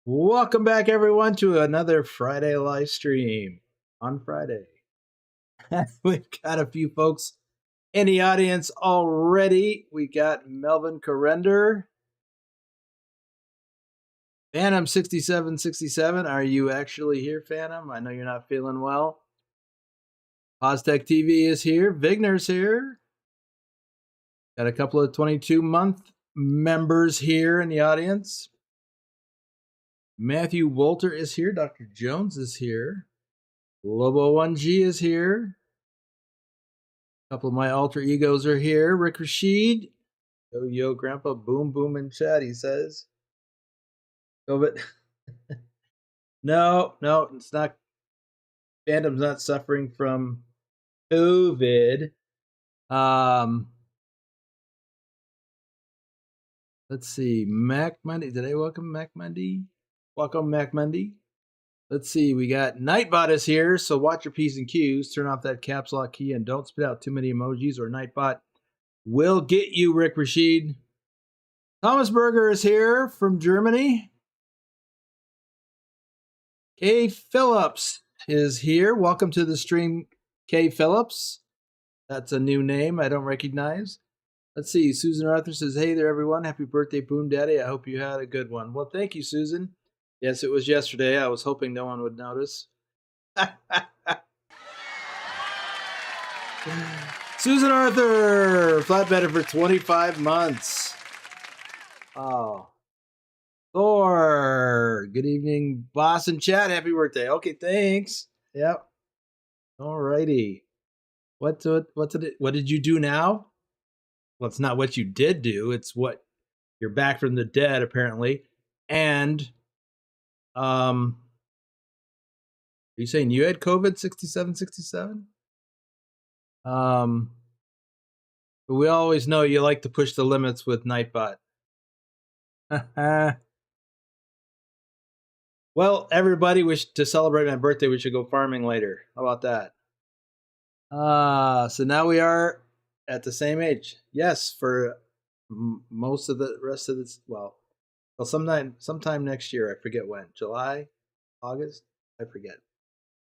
Welcome back, everyone, to another Friday live stream on Friday. We've got a few folks in the audience already. We got Melvin Corrender, Phantom 6767. Are you actually here, Phantom? I know you're not feeling well. Oztech TV is here. Vigner's here. Got a couple of 22-month members here in the audience. Matthew Walter is here. Dr. Jones is here. Lobo1G is here. A couple of my alter egos are here. Rick Rashid. Yo, Grandpa. Boom, boom in chat, he says. COVID. No, it's not. Phantom's not suffering from COVID. Let's see. Mac Monday. Did I welcome Mac Monday? Welcome, Mac Monday. Let's see. We got Nightbot is here, so watch your P's and Q's. Turn off that caps lock key and don't spit out too many emojis, or Nightbot will get you, Rick Rashid. Thomas Berger is here from Germany. Kay Phillips is here. Welcome to the stream, Kay Phillips. That's a new name I don't recognize. Let's see. Susan Arthur says, hey there, everyone. Happy birthday, Boom Daddy. I hope you had a good one. Well, thank you, Susan. Yes, it was yesterday. I was hoping no one would notice. Susan Arthur, flatbed for 25 months. Oh. Thor, good evening, boss and chat. Happy birthday. Okay, thanks. Yep. All righty. What did you do now? Well, it's not what you did do. It's what you're back from the dead, apparently. And are you saying you had COVID 6767? But we always know you like to push the limits with Nightbot. Well, everybody, to celebrate my birthday, we should go farming later. How about that? So now we are at the same age. Yes, for most of the rest of this. Well, sometime next year. I forget when. July, August. I forget.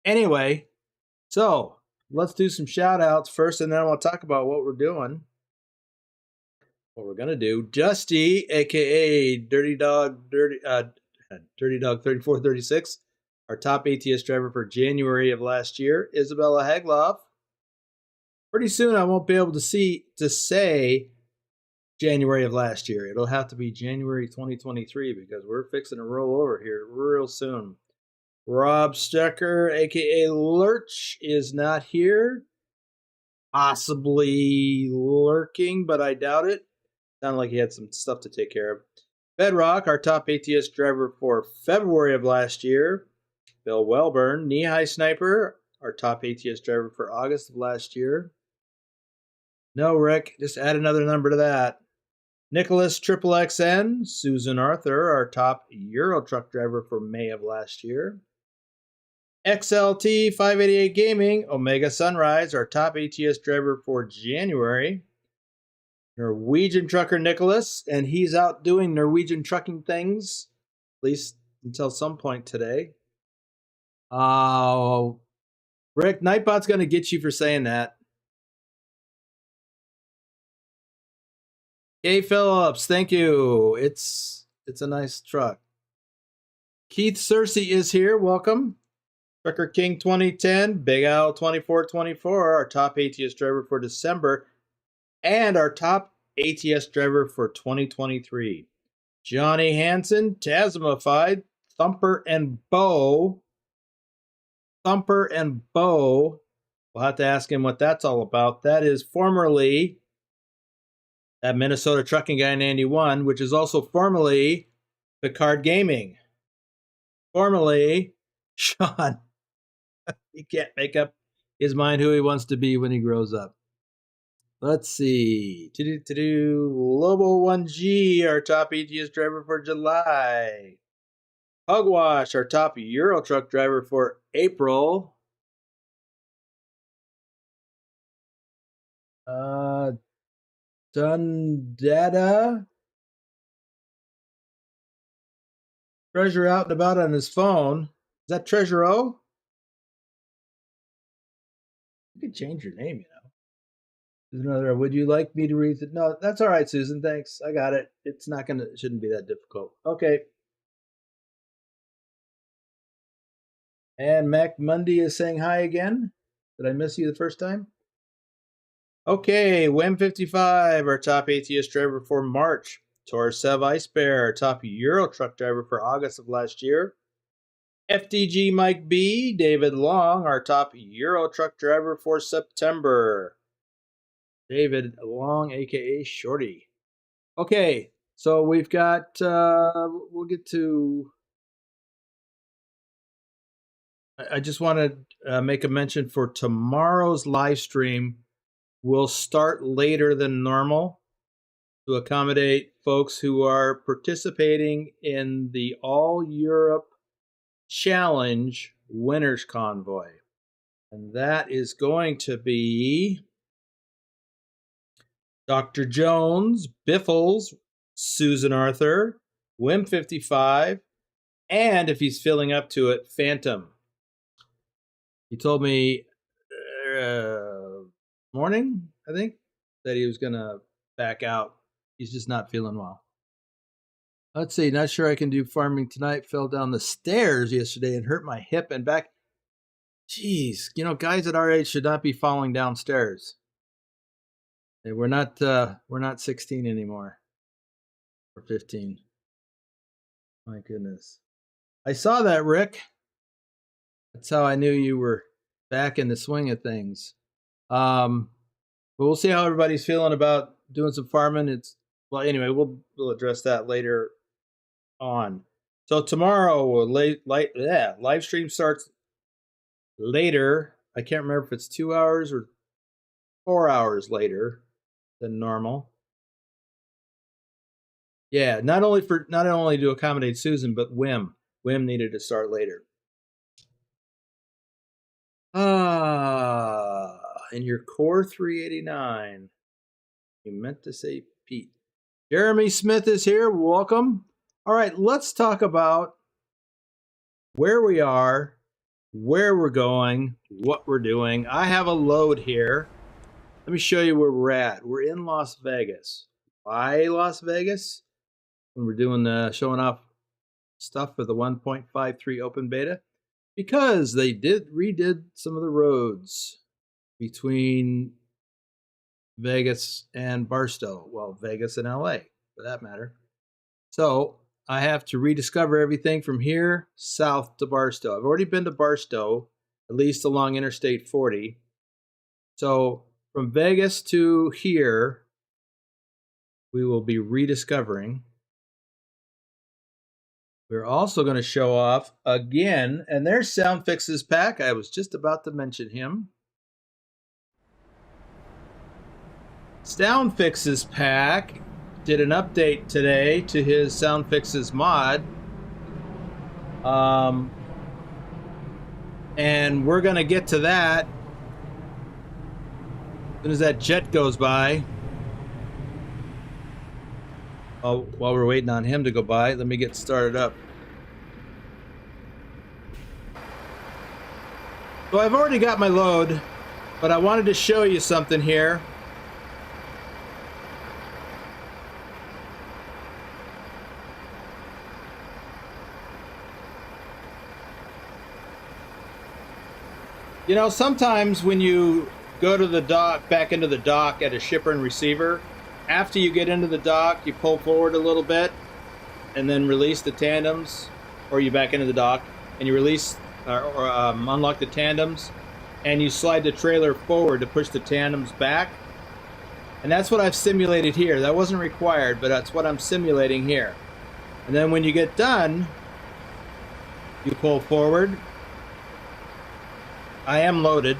Anyway, so let's do some shout outs first, and then I'll talk about what we're doing. What we're gonna do. Dusty, aka Dirty Dog 3436, our top ATS driver for January of last year. Isabella Hagloff. Pretty soon I won't be able to say January of last year. It'll have to be January 2023 because we're fixing to roll over here real soon. Rob Stecker, aka Lurch, is not here. Possibly lurking, but I doubt it. Sounded like he had some stuff to take care of. Bedrock, our top ATS driver for February of last year. Bill Welburn. Knee-High Sniper, our top ATS driver for August of last year. No, Rick, just add another number to that. Nicholas XXXN. Susan Arthur, our top Euro truck driver for May of last year. XLT 588 Gaming. Omega Sunrise, our top ATS driver for January. Norwegian trucker Nicholas, and he's out doing Norwegian trucking things, at least until some point today. Rick, Nightbot's going to get you for saying that. Kay Phillips, thank you. It's a nice truck. Keith Searcy is here. Welcome. Trucker King 2010, Big Al 2424, our top ATS driver for December, and our top ATS driver for 2023. Johnny Hansen, Tasmified, Thumper and Bo. We'll have to ask him what that's all about. That is formerly that Minnesota trucking guy in 91, which is also formerly Picard Gaming. Formerly Sean. He can't make up his mind who he wants to be when he grows up. Let's see. Lobo1G, our top ATS driver for July. Hogwash, our top Euro truck driver for April. Dundada. Treasure out and about on his phone. Is that Treasure O? You could change your name, you know. There's another, would you like me to read it? No, that's all right, Susan. Thanks. I got it. It's not gonna, it shouldn't be that difficult. Okay. And Mac Mundy is saying hi again. Did I miss you the first time? Okay, WEM55, our top ATS driver for March. Torsev Ice Bear, our top Euro truck driver for August of last year. FDG Mike B, David Long, our top Euro truck driver for September. David Long, aka Shorty. Okay, so we've got, we'll get to, I just want to make a mention for tomorrow's live stream. We'll start later than normal to accommodate folks who are participating in the All Europe Challenge Winners Convoy. And that is going to be Dr. Jones, Biffles, Susan Arthur, WEM55, and if he's filling up to it, Phantom. He told me morning, I think, that he was going to back out. He's just not feeling well. Let's see. Not sure I can do farming tonight. Fell down the stairs yesterday and hurt my hip and back. Jeez, you know, guys at our age should not be falling downstairs. Hey, we're not 16 anymore. Or 15. My goodness. I saw that, Rick. That's how I knew you were back in the swing of things. But we'll see how everybody's feeling about doing some farming. Well, anyway, we'll address that later on. So tomorrow, live stream starts later. I can't remember if it's 2 hours or 4 hours later than normal. Yeah, not only to accommodate Susan, but Wim needed to start later. In your Core 389, you meant to say Pete. Jeremy Smith is here. Welcome. All right, let's talk about where we are, where we're going, what we're doing. I have a load here. Let me show you where we're at. We're in Las Vegas. Why Las Vegas? When we're doing showing off stuff for the 1.53 open beta, because they redid some of the roads between Vegas and Barstow. Well, Vegas and LA, for that matter. So I have to rediscover everything from here south to Barstow. I've already been to Barstow, at least along Interstate 40. So from Vegas to here, we will be rediscovering. We're also going to show off again, and there's Sound Fix's pack. I was just about to mention him. Sound Fix's pack did an update today to his Sound Fix's mod. And we're going to get to that as soon as that jet goes by. Oh, while we're waiting on him to go by, let me get started up. So I've already got my load, but I wanted to show you something here. You know, sometimes when you go to the dock, back into the dock at a shipper and receiver, after you get into the dock, you pull forward a little bit and then release the tandems, or you back into the dock and you release or unlock the tandems and you slide the trailer forward to push the tandems back. And that's what I've simulated here. That wasn't required, but that's what I'm simulating here. And then when you get done, you pull forward. I am loaded.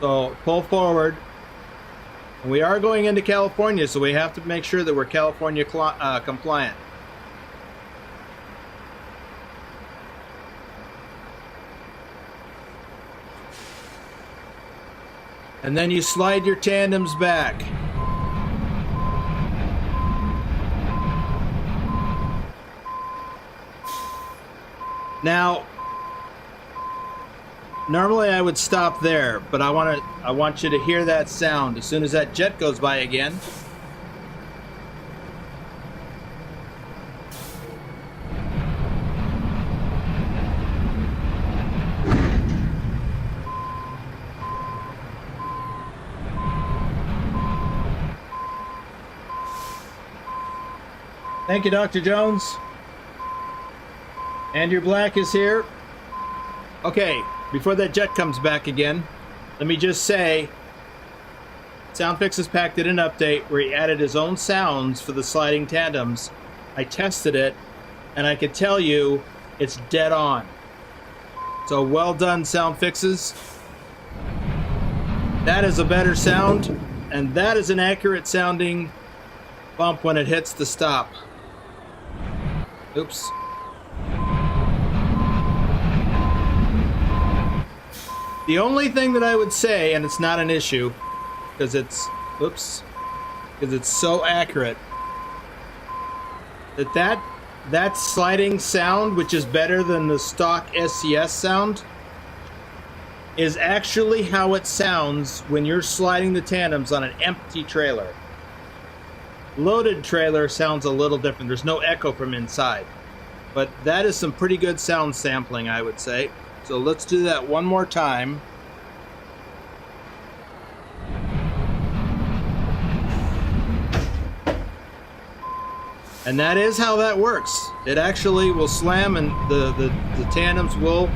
So pull forward. And we are going into California, so we have to make sure that we're California compliant. And then you slide your tandems back. Now, normally I would stop there, but I want you to hear that sound as soon as that jet goes by again. Thank you, Dr. Jones. Andrew Black is here. Okay, before that jet comes back again, let me just say, SoundFix has packed in an update where he added his own sounds for the sliding tandems. I tested it, and I can tell you it's dead on. So well done, SoundFixes. That is a better sound, and that is an accurate sounding bump when it hits the stop. Oops. The only thing that I would say, and it's not an issue, because it's, oops, because it's so accurate, that sliding sound, which is better than the stock SCS sound, is actually how it sounds when you're sliding the tandems on an empty trailer. Loaded trailer sounds a little different. There's no echo from inside. But that is some pretty good sound sampling, I would say. So let's do that one more time. And that is how that works. It actually will slam and the tandems will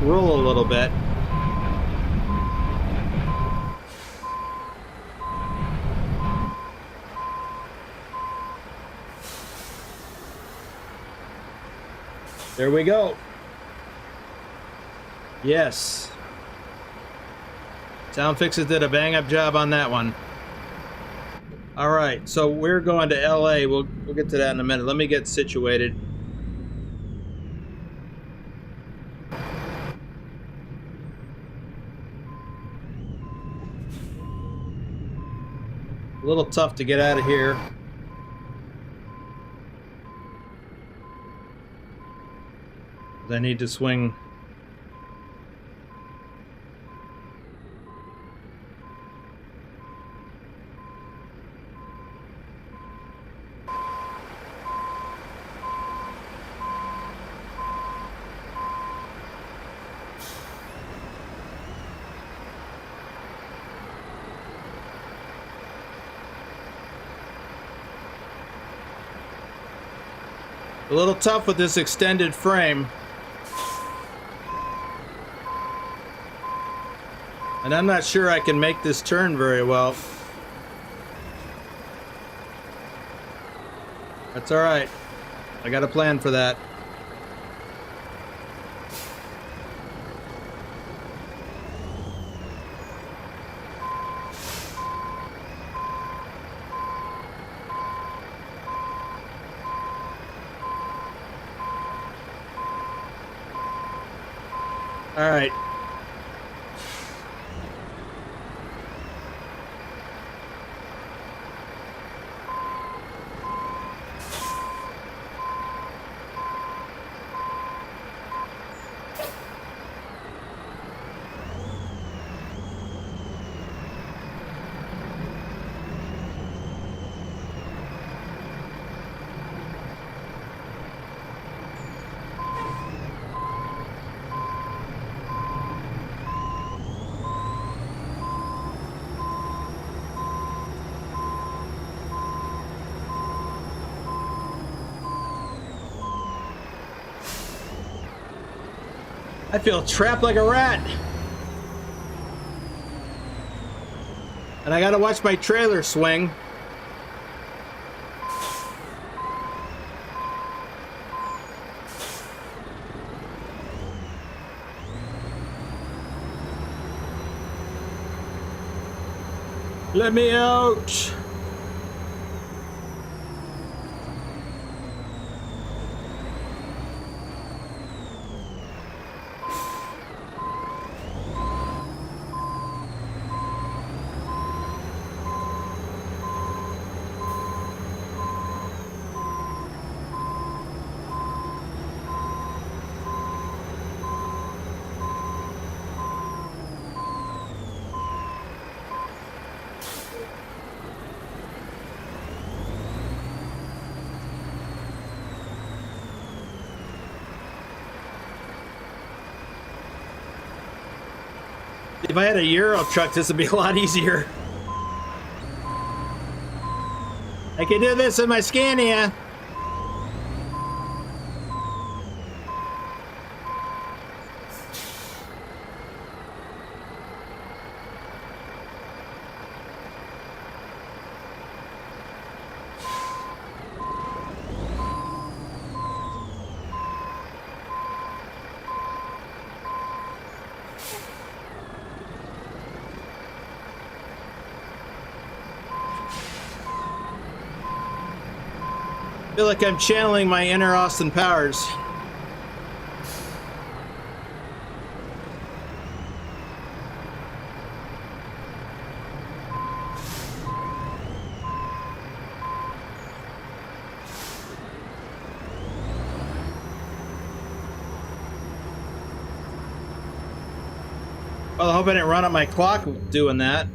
roll a little bit. There we go. Yes. SoundFixes did a bang-up job on that one. All right, so we're going to LA. We'll get to that in a minute. Let me get situated. A little tough to get out of here. I need to swing. A little tough with this extended frame. And I'm not sure I can make this turn very well. That's all right. I got a plan for that. All right. I feel trapped like a rat. And I gotta watch my trailer swing. Let me out. If I had a Euro truck, this would be a lot easier. I can do this in my Scania. I feel like I'm channeling my inner Austin Powers. Well, I hope I didn't run up my clock doing that.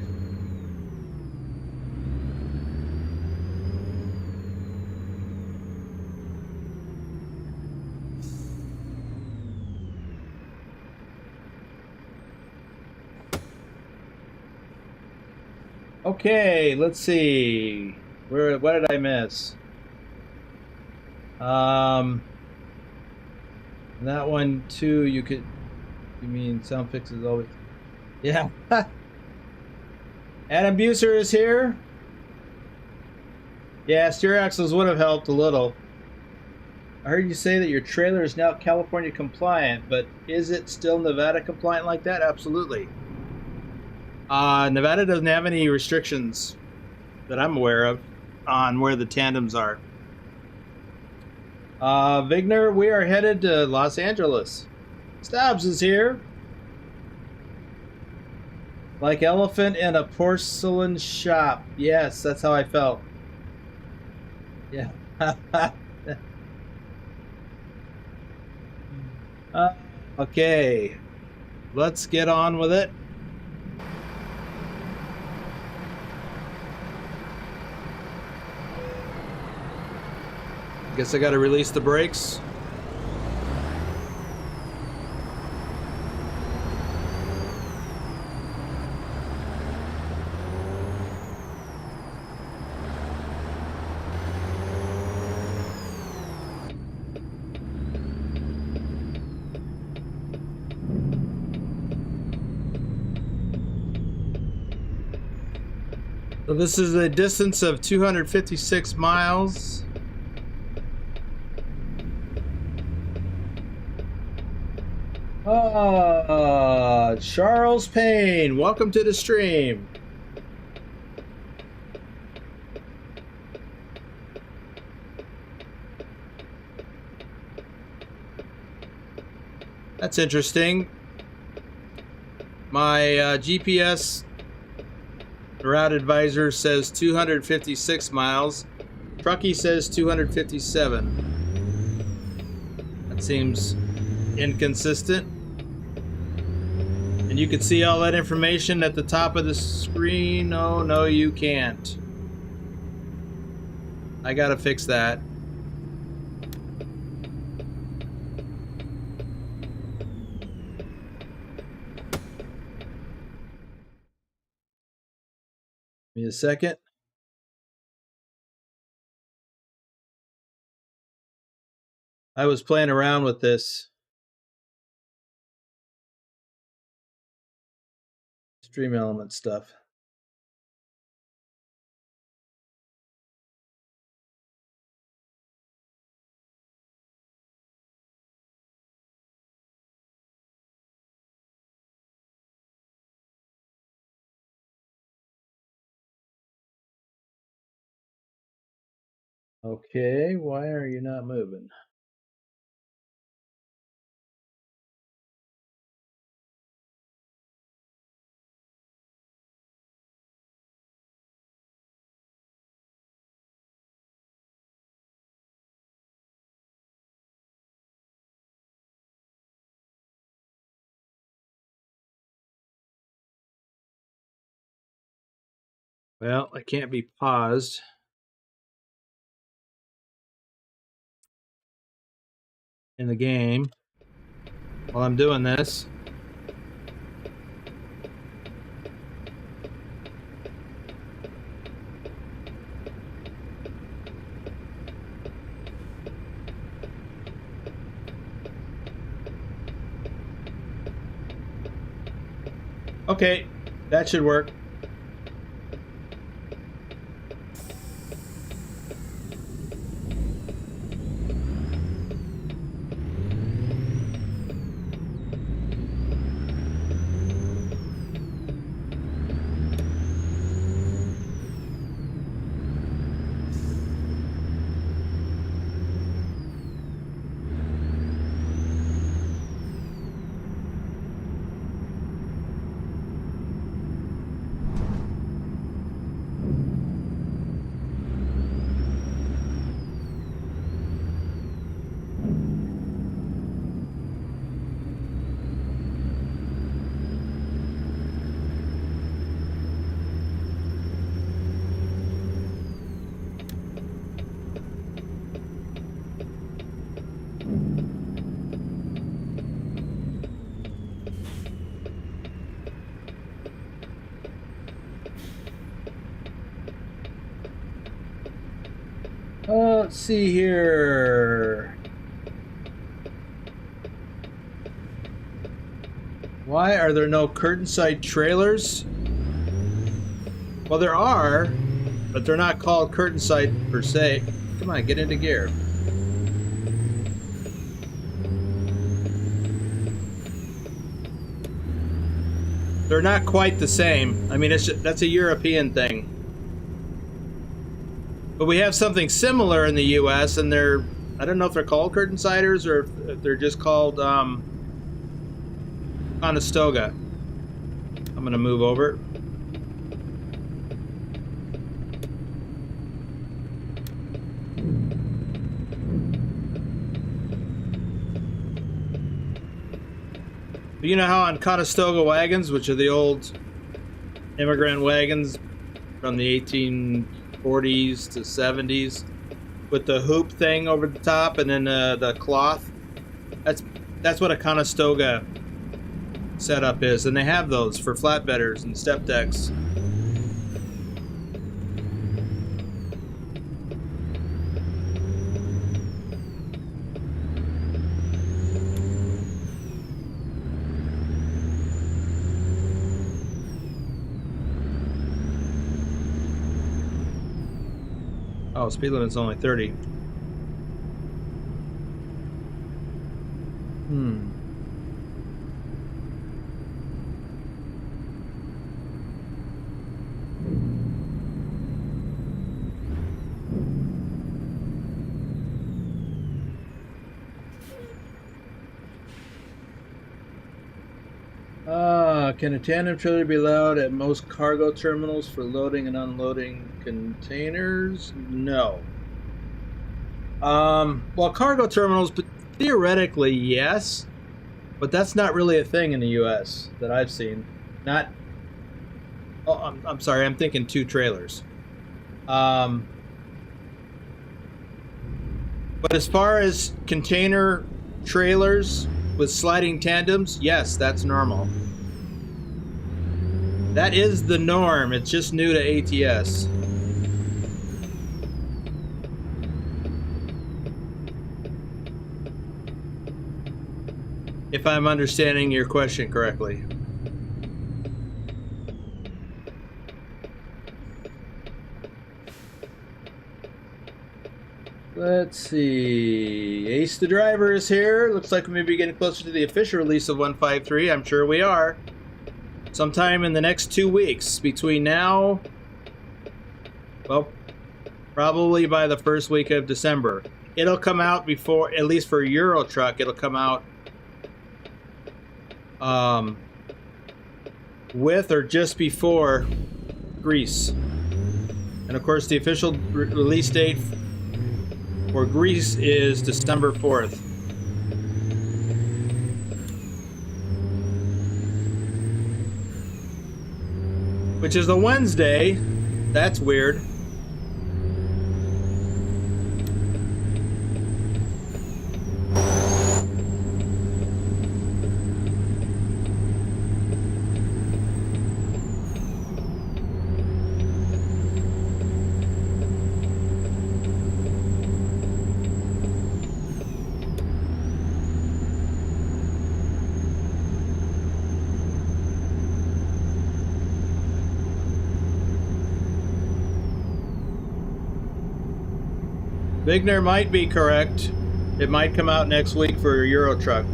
Okay, let's see. What did I miss? That one too. You mean sound fixes always? Yeah. Adam Buser is here. Yeah, steer axles would have helped a little. I heard you say that your trailer is now California compliant, but is it still Nevada compliant like that? Absolutely. Nevada doesn't have any restrictions that I'm aware of on where the tandems are. Vigner, we are headed to Los Angeles. Stabs is here. Like elephant in a porcelain shop. Yes, that's how I felt. Yeah. Okay. Let's get on with it. Guess I gotta release the brakes. So this is a distance of 256 miles. Charles Payne, welcome to the stream. That's interesting. My GPS route advisor says 256 miles. Trucky says 257. That seems inconsistent. And you can see all that information at the top of the screen. Oh, no, you can't. I gotta fix that. Give me a second. I was playing around with this Stream Element stuff. Okay, why are you not moving? Well, I can't be paused in the game while I'm doing this. Okay, that should work. Let's see here. Why are there no curtain-side trailers? Well, there are, but they're not called curtain-side per se. Come on, get into gear. They're not quite the same. I mean, that's a European thing. But we have something similar in the U.S., and I don't know if they're called curtain-siders or if they're just called Conestoga. I'm going to move over. But you know how on Conestoga wagons, which are the old immigrant wagons from the 1840s to 70s, with the hoop thing over the top and then the cloth, that's what a Conestoga setup is, and they have those for flatbedders and step decks. Oh, speed limit's only 30. Can a tandem trailer be allowed at most cargo terminals for loading and unloading containers? No. Well, cargo terminals, but theoretically, yes. But that's not really a thing in the U.S. that I've seen. Not... Oh, I'm sorry, I'm thinking 2 trailers. But as far as container trailers with sliding tandems, yes, that's normal. That is the norm. It's just new to ATS. If I'm understanding your question correctly. Let's see. Ace the driver is here. Looks like we may be getting closer to the official release of 153. I'm sure we are. Sometime in the next 2 weeks. Between now, well, probably by the first week of December. It'll come out before, at least for Euro Truck, it'll come out with or just before Greece. And of course, the official release date for Greece is December 4th. Which is a Wednesday. That's weird. Bigner might be correct. It might come out next week for Euro Truck.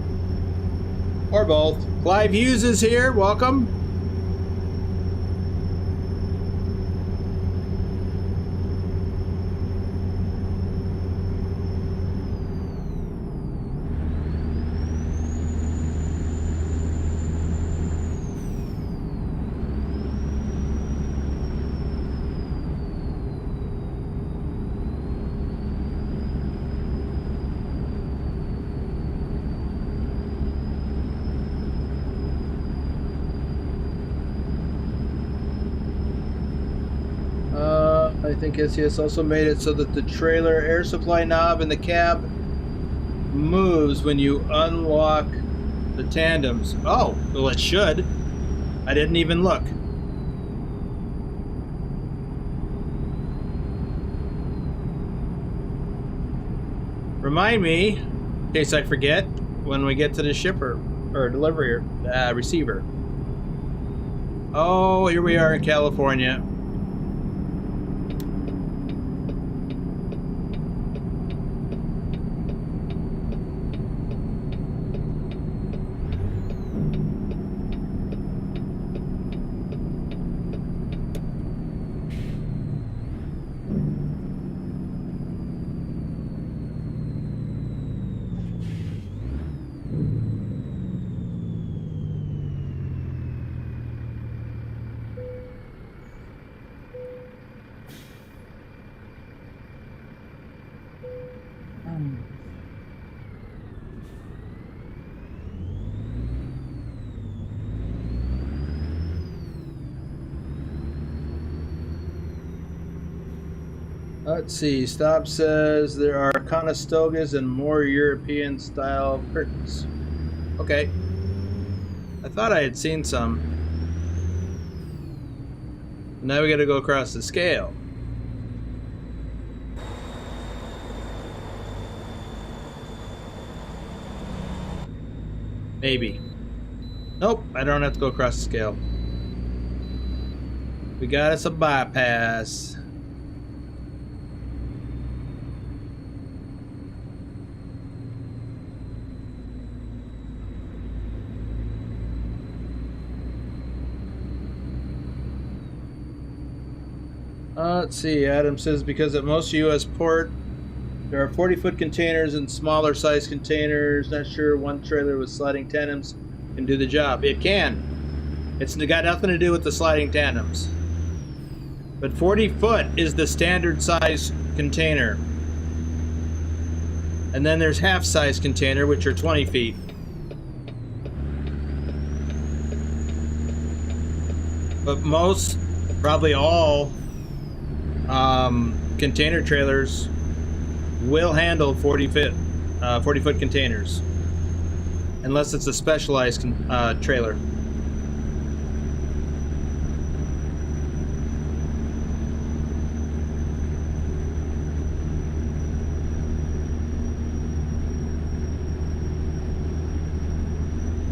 Or both. Clive Hughes is here. Welcome. I think SES also made it so that the trailer air supply knob in the cab moves when you unlock the tandems. Oh, well, it should. I didn't even look. Remind me, in case I forget, when we get to the shipper or delivery receiver. Oh, here we are in California. Let's see, Stop says there are Conestogas and more European style curtains. Okay. I thought I had seen some. Now we gotta go across the scale. Maybe. Nope, I don't have to go across the scale. We got us a bypass. Let's see, Adam says because at most U.S. port there are 40-foot containers and smaller size containers. Not sure one trailer with sliding tandems can do the job. It can. It's got nothing to do with the sliding tandems. But 40 foot is the standard size container. And then there's half size container, which are 20 feet. But most, probably all, container trailers will handle 40-foot containers, unless it's a specialized trailer.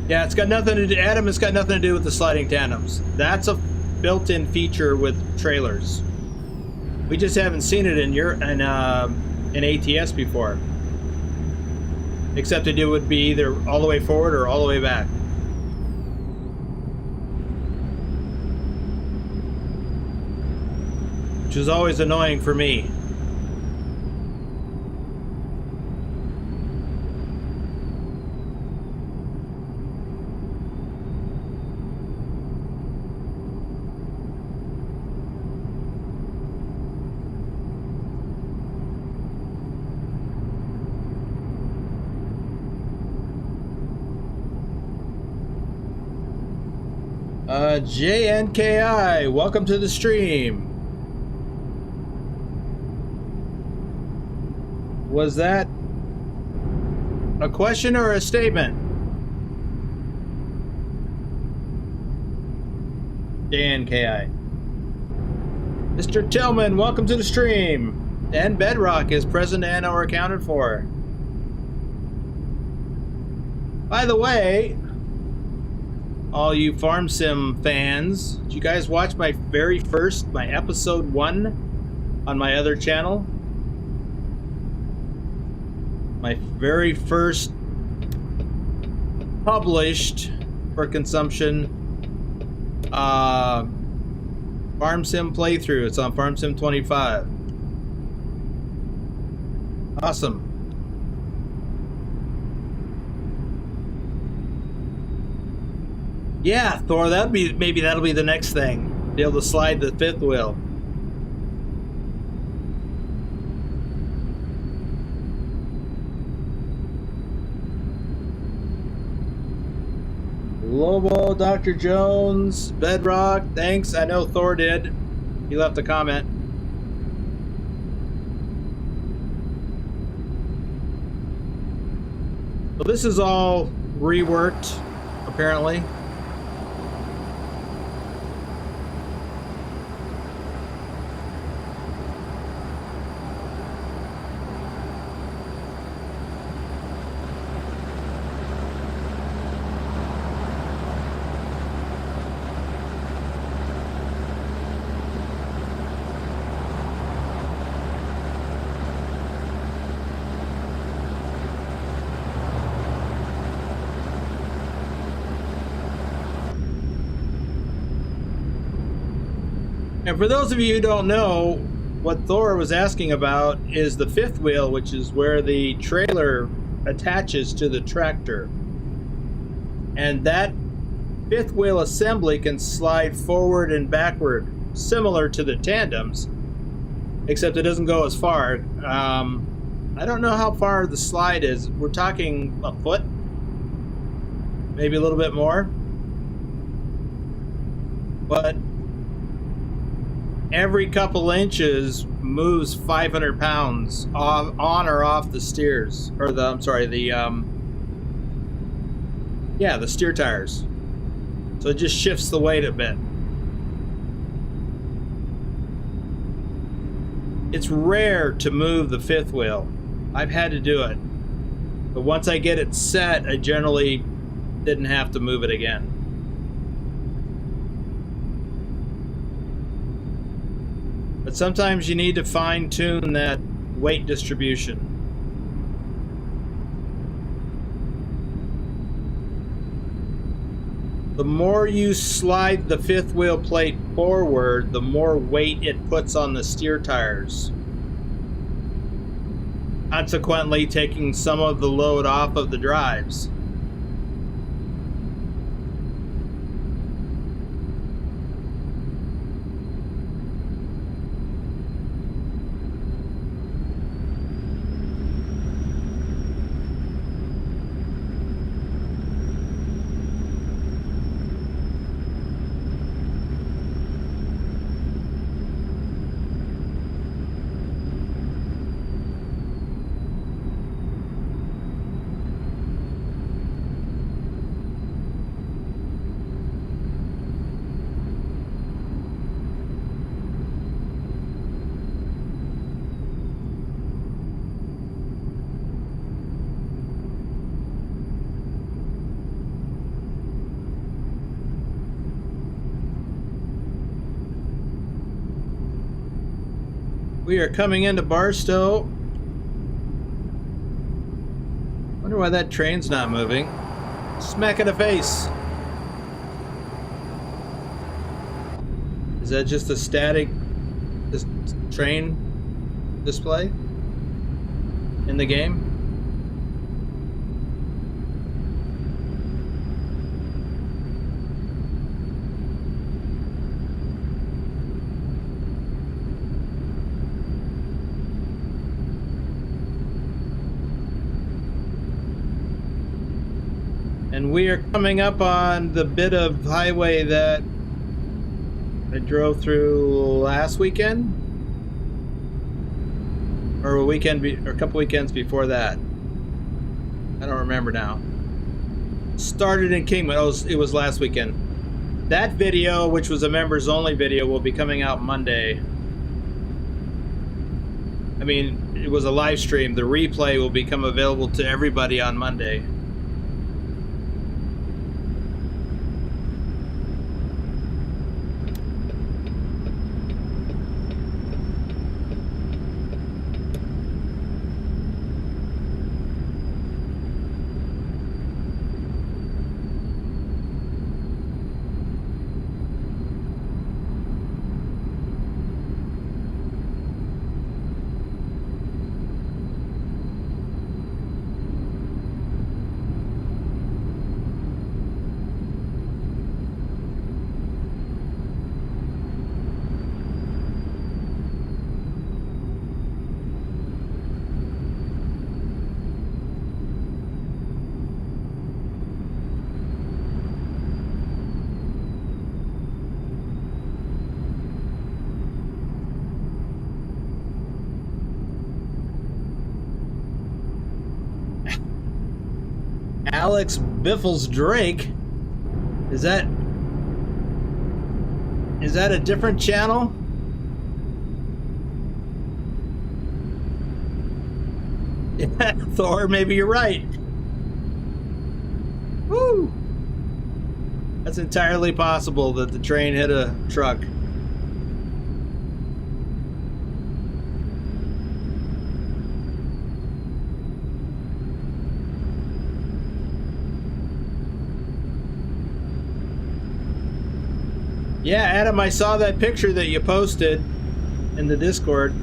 Yeah, it's got nothing to do, Adam, it's got nothing to do with the sliding tandems. That's a built-in feature with trailers. We just haven't seen it in ATS before. Except it would be either all the way forward or all the way back. Which is always annoying for me. JNKI, welcome to the stream. Was that a question or a statement? JNKI. Mr. Tillman, welcome to the stream. And Bedrock is present and or accounted for. By the way, all you Farm Sim fans, did you guys watch my episode 1 on my other channel? My very first published for consumption Farm Sim playthrough. It's on Farm Sim 25. Awesome. Yeah, Thor, maybe that'll be the next thing. Be able to slide the fifth wheel. Lobo, Dr. Jones, Bedrock, thanks. I know Thor did. He left a comment. So this is all reworked, apparently. And for those of you who don't know, what Thor was asking about is the fifth wheel, which is where the trailer attaches to the tractor. And that fifth wheel assembly can slide forward and backward, similar to the tandems, except it doesn't go as far. I don't know how far the slide is. We're talking a foot, maybe a little bit more. But every couple inches moves 500 pounds on or off the steers, or the, I'm sorry, the steer tires. So it just shifts the weight a bit. It's rare to move the fifth wheel. I've had to do it. But once I get it set, I generally didn't have to move it again. But sometimes you need to fine-tune that weight distribution. The more you slide the fifth wheel plate forward, the more weight it puts on the steer tires, consequently taking some of the load off of the drives. We are coming into Barstow. Wonder why that train's not moving. Smack in the face. Is that just a static train display in the game? And we are coming up on the bit of highway that I drove through last weekend, or a couple weekends before that. I don't remember now. Started in Kingman. It was last weekend. That video, which was a members only video, will be coming out Monday. I mean, it was a live stream. The replay will become available to everybody on Monday. Alex Biffle's Drake. Is that a different channel? Yeah, Thor, maybe you're right. Woo! That's entirely possible that the train hit a truck. Yeah, Adam, I saw that picture that you posted in the Discord.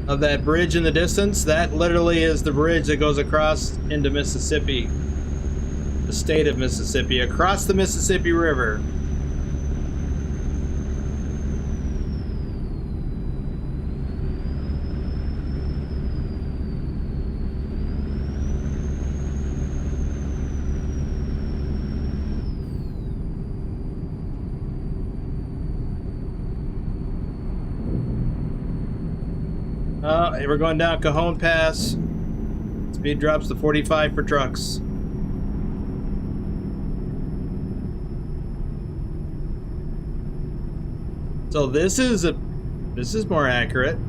Of that bridge in the distance. That literally is the bridge that goes across into Mississippi. The state of Mississippi, across the Mississippi River. We're going down Cajon Pass. Speed drops to 45 for trucks. So this is more accurate.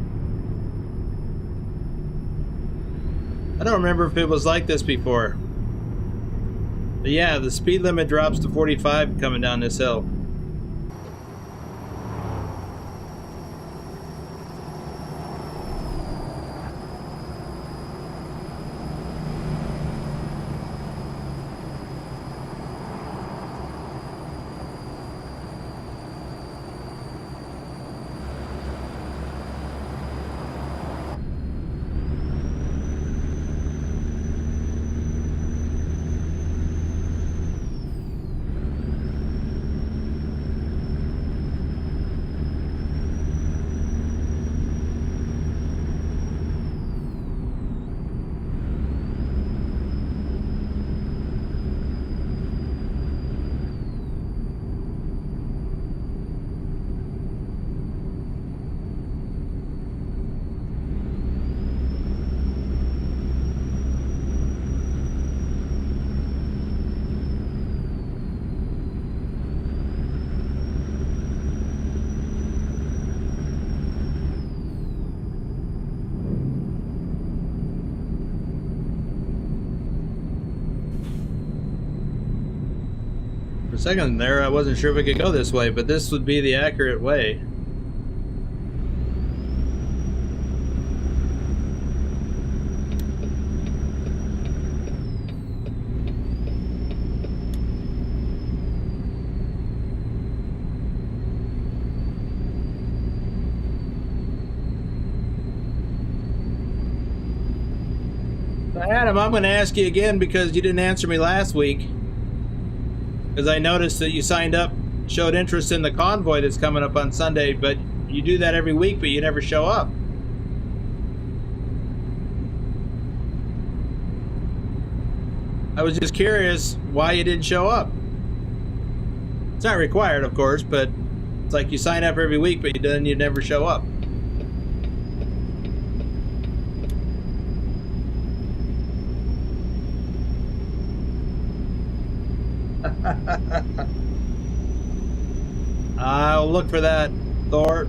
I don't remember if it was like this before. But yeah, the speed limit drops to 45 coming down this hill. For a second there, I wasn't sure if we could go this way, but this would be the accurate way. Adam, I'm going to ask you again because you didn't answer me last week. Because I noticed that you signed up, showed interest in the convoy that's coming up on Sunday, but you do that every week, but you never show up. I was just curious why you didn't show up. It's not required, of course, but it's like you sign up every week, but then you never show up. I'll look for that, Thor.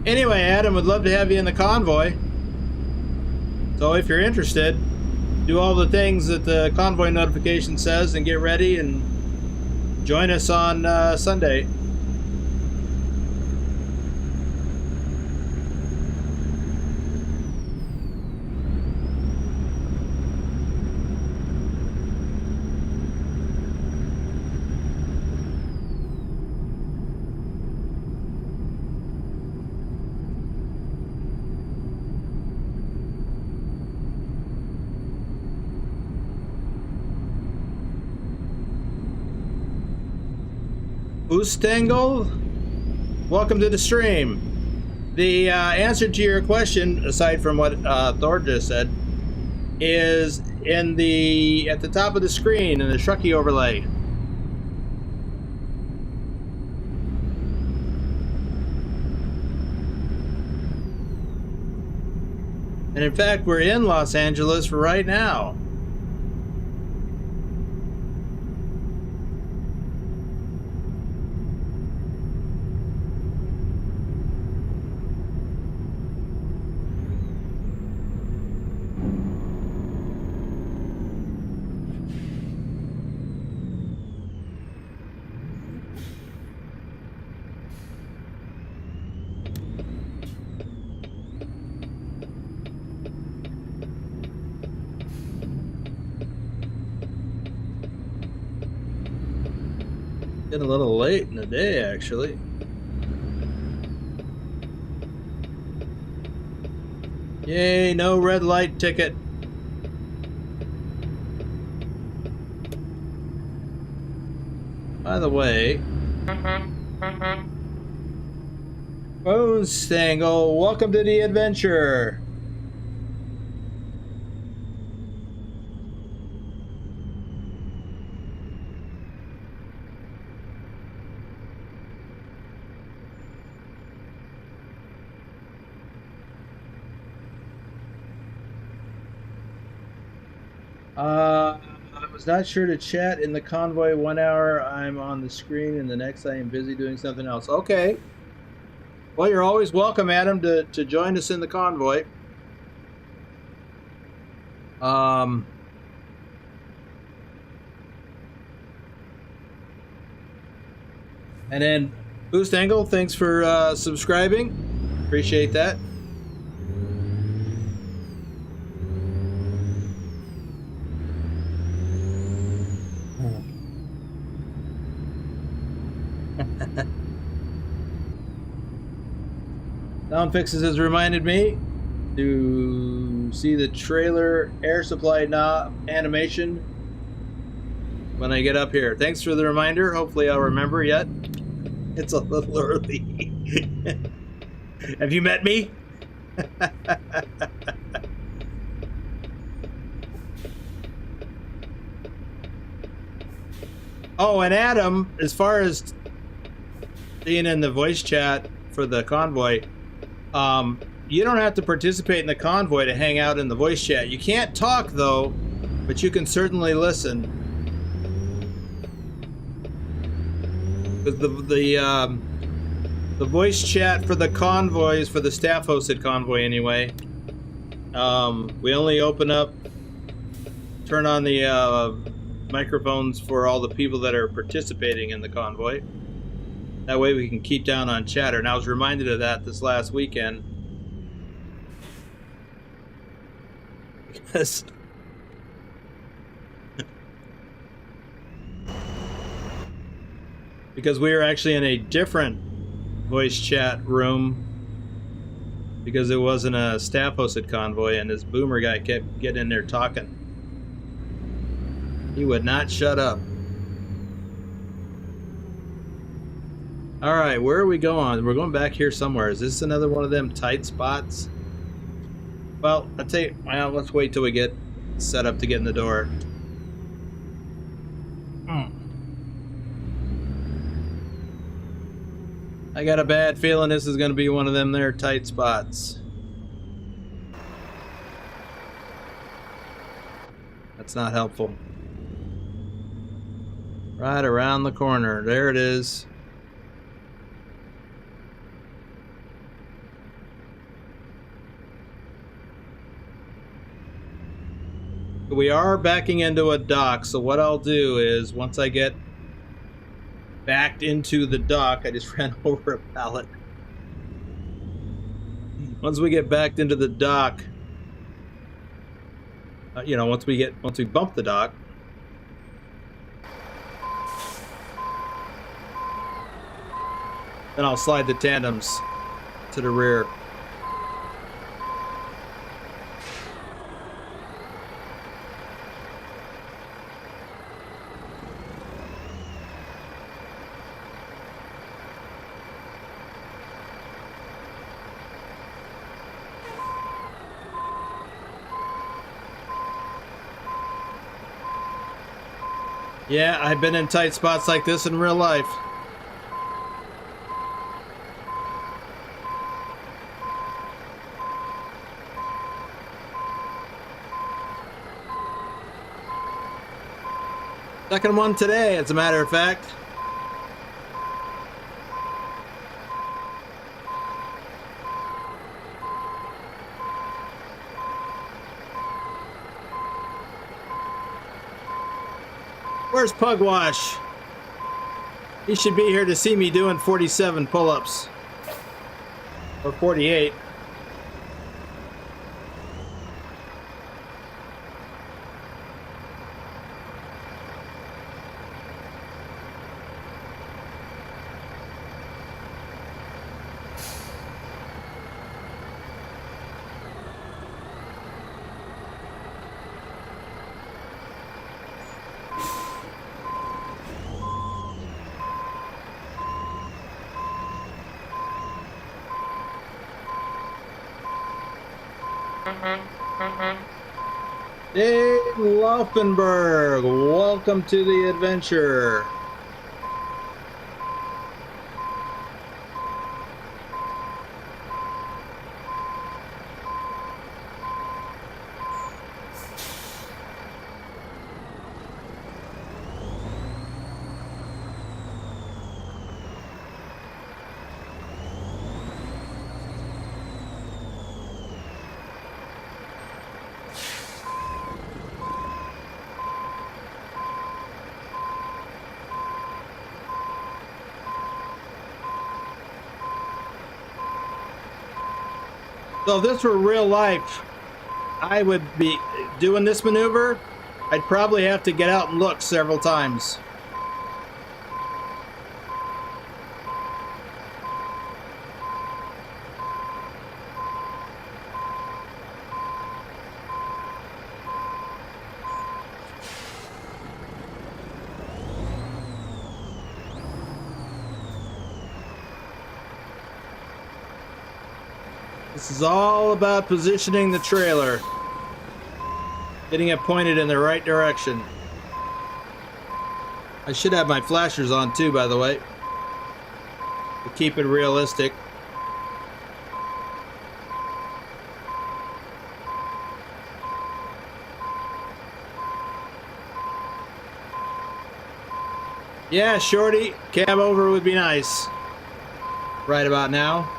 Anyway, Adam, would love to have you in the convoy. So if you're interested, do all the things that the convoy notification says and get ready and join us on Sunday. Ustangle, welcome to the stream. The answer to your question, aside from what Thor just said, is at the top of the screen in the Trucky overlay. And in fact, we're in Los Angeles right now. Getting a little late in the day, actually. Yay, no red light ticket. By the way, Phone Stangle, welcome to the adventure. I was not sure to chat in the convoy 1 hour. I'm on the screen, and the next I am busy doing something else. Okay. Well, you're always welcome, Adam, to join us in the convoy. And then Boost Angle, thanks for subscribing. Appreciate that. Sound Fixes has reminded me to see the trailer air supply knob animation when I get up here. Thanks for the reminder. Hopefully I'll remember yet. It's a little early. Have you met me? Oh, and Adam, as far as being in the voice chat for the convoy, you don't have to participate in the convoy to hang out in the voice chat. You can't talk though, but you can certainly listen. The voice chat for the convoys, for the staff hosted convoy anyway, we only turn on the microphones for all the people that are participating in the convoy. That way we can keep down on chatter. And I was reminded of that this last weekend. Because we were actually in a different voice chat room because it wasn't a staff hosted convoy, and this boomer guy kept getting in there talking. He would not shut up. All right, where are we going? We're going back here somewhere. Is this another one of them tight spots? Well, I'll tell you, well, let's wait till we get set up to get in the door. I got a bad feeling this is going to be one of them there tight spots. That's not helpful. Right around the corner. There it is. We are backing into a dock, so what I'll do is once I get backed into the dock, I just ran over a pallet. Once we get backed into the dock, you know, once we bump the dock, then I'll slide the tandems to the rear. Yeah, I've been in tight spots like this in real life. Second one today, as a matter of fact. Where's Pugwash? He should be here to see me doing 47 pull-ups. Or 48. Dave Laufenberg, welcome to the adventure. So if this were real life, I would be doing this maneuver. I'd probably have to get out and look several times. This is all about positioning the trailer, getting it pointed in the right direction. I should have my flashers on too, by the way, to keep it realistic. Yeah, Shorty, cab over would be nice right about now.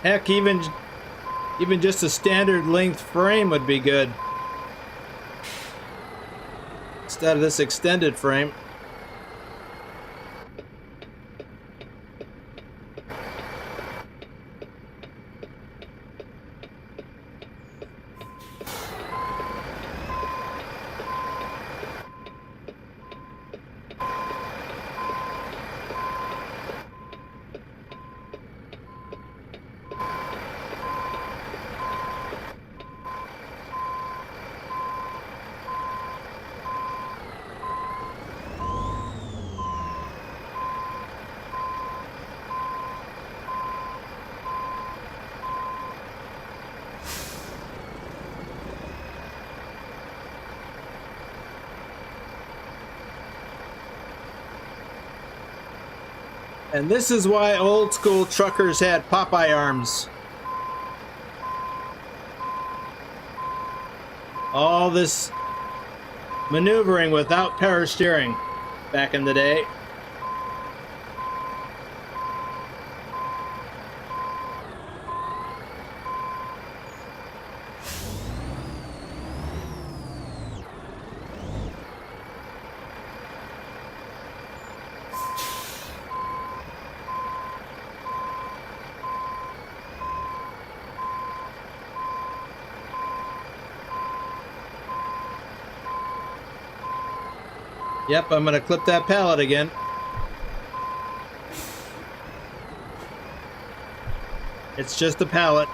Heck, even just a standard length frame would be good instead of this extended frame. And this is why old school truckers had Popeye arms. All this maneuvering without power steering back in the day. Yep, I'm gonna clip that pallet again. It's just a pallet.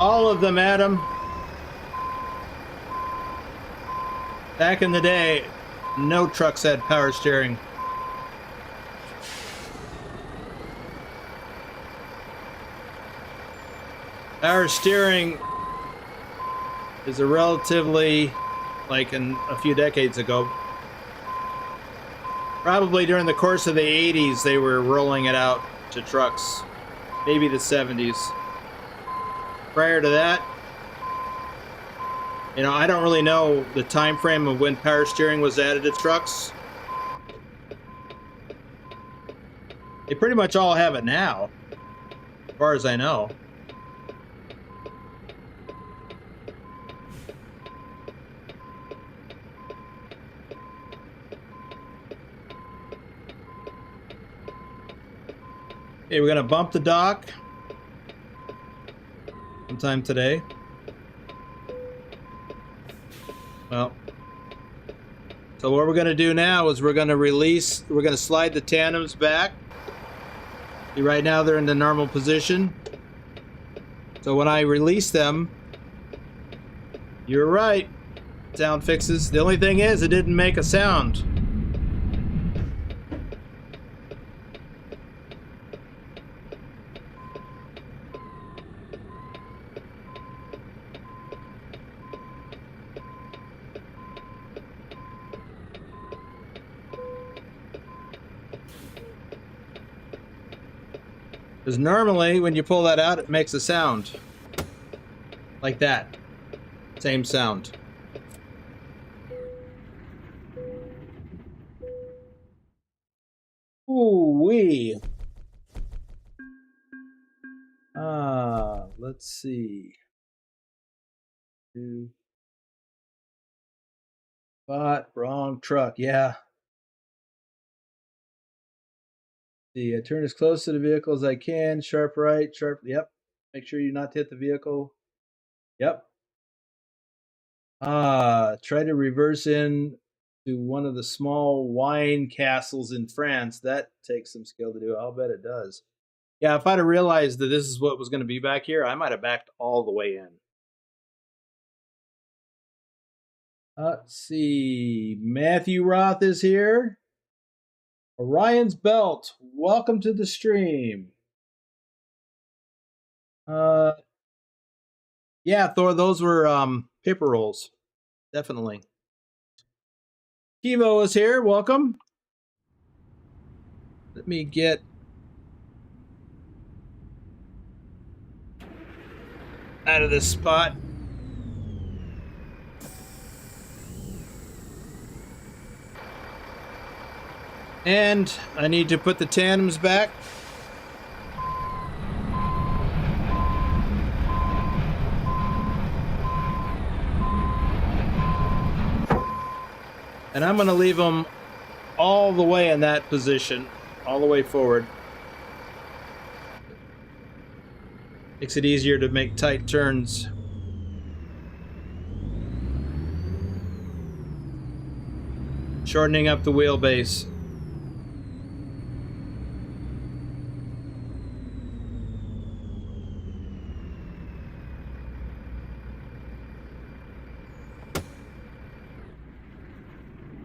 All of them, Adam. Back in the day, no trucks had power steering. Power steering is a relatively, like a few decades ago, probably during the course of the 80s, they were rolling it out to trucks, maybe the 70s. Prior to that, you know, I don't really know the time frame of when power steering was added to trucks. They pretty much all have it now, as far as I know. Okay, we're gonna bump the dock sometime today. Well, so what we're gonna do now is we're gonna slide the tandems back. See, right now they're in the normal position. So when I release them, you're right, sound fixes. The only thing is it didn't make a sound. Because normally when you pull that out, it makes a sound. Like that. Same sound. Ooh-wee. Let's see. Spot, wrong truck, yeah. See, I turn as close to the vehicle as I can. Sharp right, sharp, yep. Make sure you not hit the vehicle. Yep. Try to reverse in to one of the small wine castles in France. That takes some skill to do. I'll bet it does. Yeah, if I'd have realized that this is what was going to be back here, I might have backed all the way in. Let's see. Matthew Roth is here. Orion's Belt, welcome to the stream. Yeah, Thor, those were paper rolls. Definitely. Kivo is here, welcome. Let me get out of this spot. And I need to put the tandems back. And I'm going to leave them all the way in that position, all the way forward. Makes it easier to make tight turns. Shortening up the wheelbase.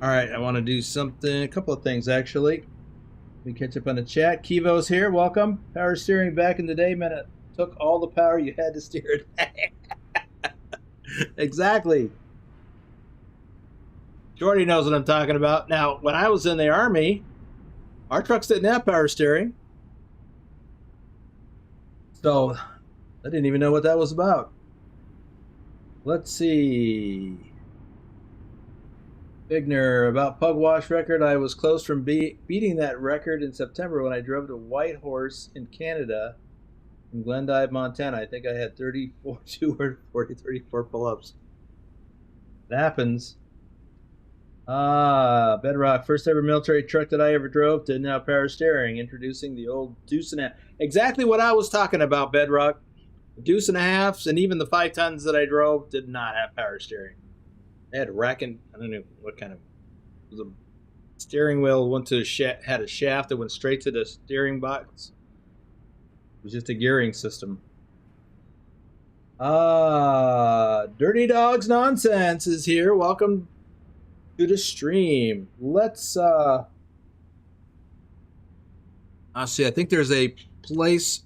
All right, I want to do something, a couple of things actually. Let me catch up on the chat. Kivo's here, welcome. Power steering back in the day meant it took all the power you had to steer it. Exactly. Jordy knows what I'm talking about. Now, when I was in the Army, our trucks didn't have power steering. So, I didn't even know what that was about. Let's see. Bigner, about Pugwash record, I was close from beating that record in September when I drove to Whitehorse in Canada from Glendive, Montana. I think I had 34 pull-ups. It happens. Bedrock, first ever military truck that I ever drove didn't have power steering. Introducing the old deuce and a half. Exactly what I was talking about, Bedrock. The deuce and a halves and even the 5 tons that I drove did not have power steering. They had a rack and I don't know what kind of. It was a steering wheel went to had a shaft that went straight to the steering box. It was just a gearing system. Dirty Dogs Nonsense is here. Welcome to the stream. Let's see, I think there's a place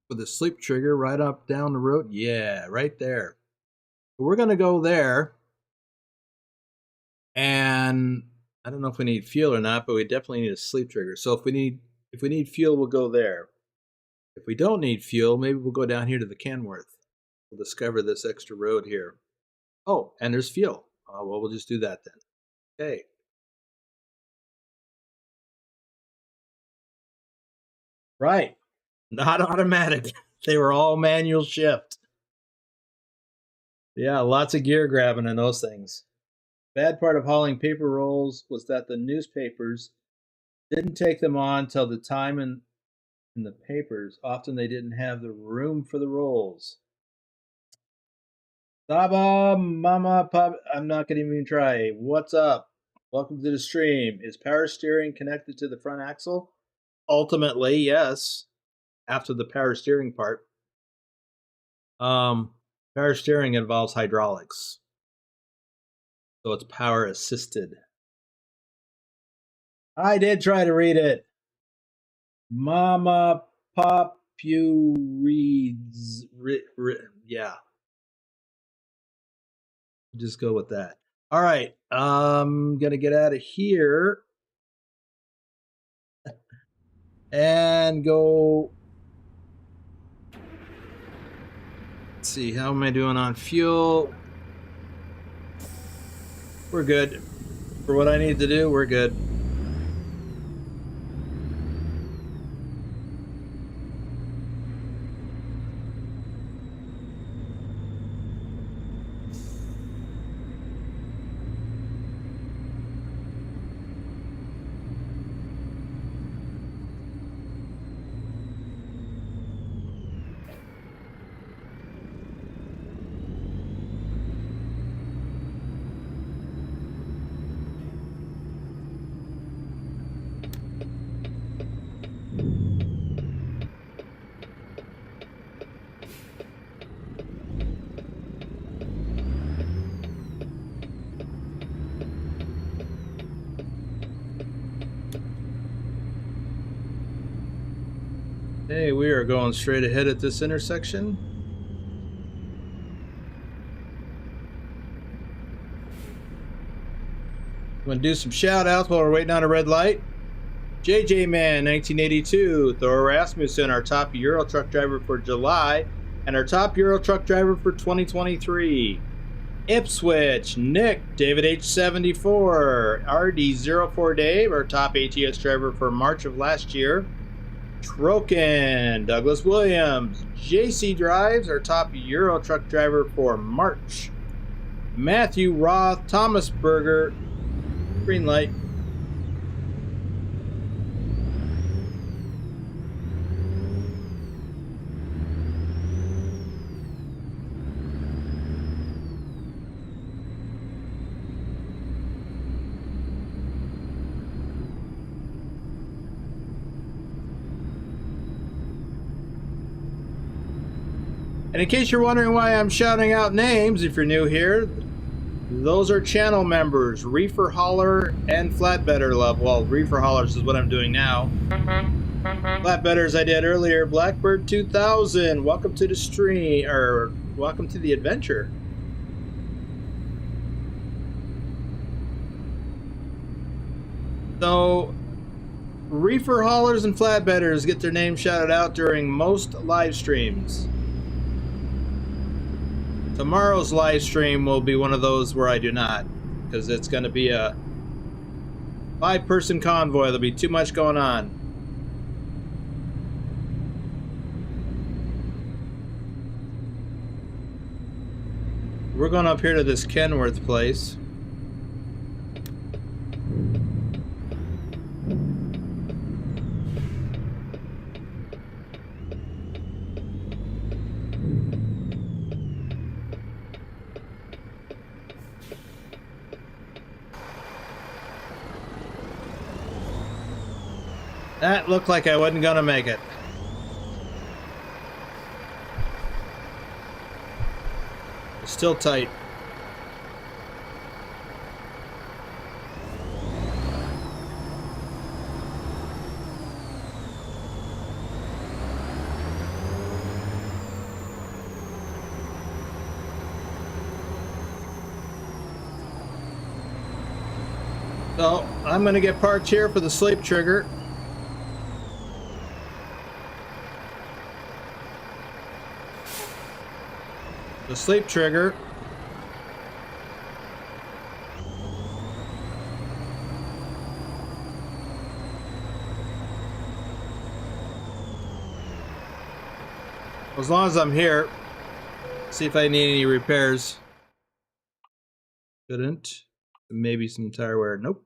with a sleep trigger right up down the road. Yeah, right there. We're gonna go there. And I don't know if we need fuel or not, but we definitely need a sleep trigger. So if we need fuel, we'll go there. If we don't need fuel, maybe we'll go down here to the Kenworth. We'll discover this extra road here. Oh, and there's fuel. Well, we'll just do that then. Okay. Right. Not automatic. They were all manual shift. Yeah, lots of gear grabbing in those things. Bad part of hauling paper rolls was that the newspapers didn't take them on till the time in the papers. Often they didn't have the room for the rolls. Saba, Mama, Pop, I'm not going to even try. What's up? Welcome to the stream. Is power steering connected to the front axle? Ultimately, yes. After the power steering part. Power steering involves hydraulics. So it's power assisted. I did try to read it. Mama Pop Pew reads. Yeah. Just go with that. All right. Gonna get out of here. And go. Let's see, how am I doing on fuel? We're good. For what I need to do, we're good. Hey, we are going straight ahead at this intersection. I'm going to do some shout outs while we're waiting on a red light. JJ Man 1982, Thor Rasmussen, our top Euro truck driver for July, and our top Euro truck driver for 2023. Ipswich, Nick, David H74, RD04 Dave, our top ATS driver for March of last year. Troken, Douglas Williams, JC Drives, our top Euro truck driver for March. Matthew Roth, Thomas Berger, green light. And in case you're wondering why I'm shouting out names, if you're new here, those are channel members, Reefer Hauler and Flatbedder Love. Well, Reefer Haulers is what I'm doing now. Flatbedders I did earlier. Blackbird 2000, welcome to the stream, or welcome to the adventure. So, Reefer Haulers and Flatbedders get their names shouted out during most live streams. Tomorrow's live stream will be one of those where I do not, because it's going to be a 5-person convoy. There'll be too much going on. We're going up here to this Kenworth place. That looked like I wasn't gonna make it. Still tight. So I'm going to get parked here for the sleep trigger. The sleep trigger. As long as I'm here, see if I need any repairs. Shouldn't. Maybe some tire wear. Nope.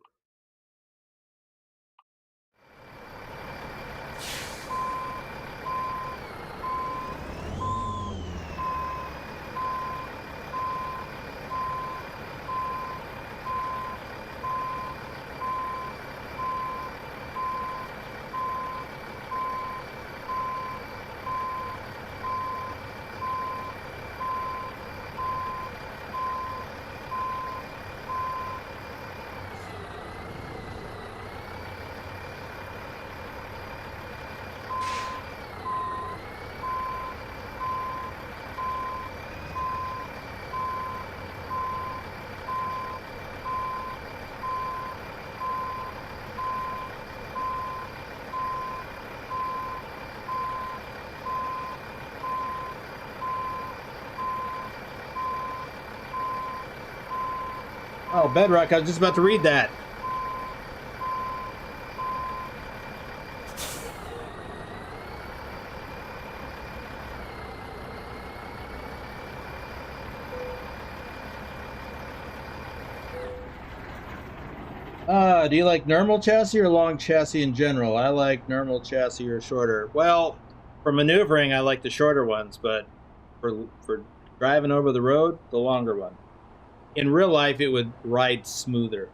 Oh, Bedrock, I was just about to read that. Do you like normal chassis or long chassis in general? I like normal chassis or shorter. Well, for maneuvering, I like the shorter ones, but for driving over the road, the longer one. In real life, it would ride smoother.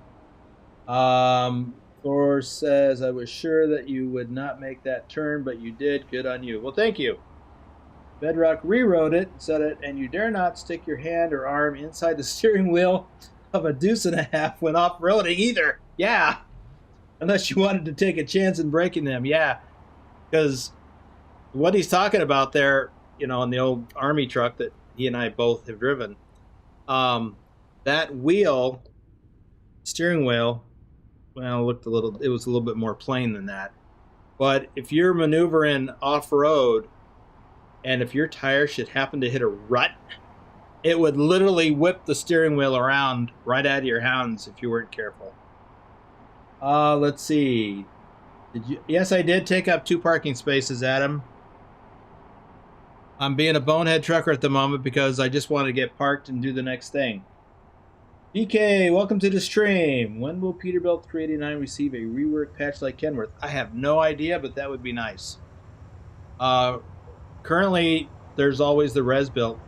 Thor says, I was sure that you would not make that turn, but you did. Good on you. Well, thank you. Bedrock rewrote it, said it, and you dare not stick your hand or arm inside the steering wheel of a deuce and a half when off-roading either. Yeah. Unless you wanted to take a chance in breaking them. Yeah. Because what he's talking about there, you know, in the old army truck that he and I both have driven, that wheel, steering wheel, well, it was a little bit more plain than that. But if you're maneuvering off-road, and if your tire should happen to hit a rut, it would literally whip the steering wheel around right out of your hands if you weren't careful. Let's see. Yes, I did take up 2 parking spaces, Adam. I'm being a bonehead trucker at the moment because I just want to get parked and do the next thing. DK, welcome to the stream. When will Peterbilt 389 receive a rework patch like Kenworth? I have no idea, but that would be nice. Currently, there's always the res built.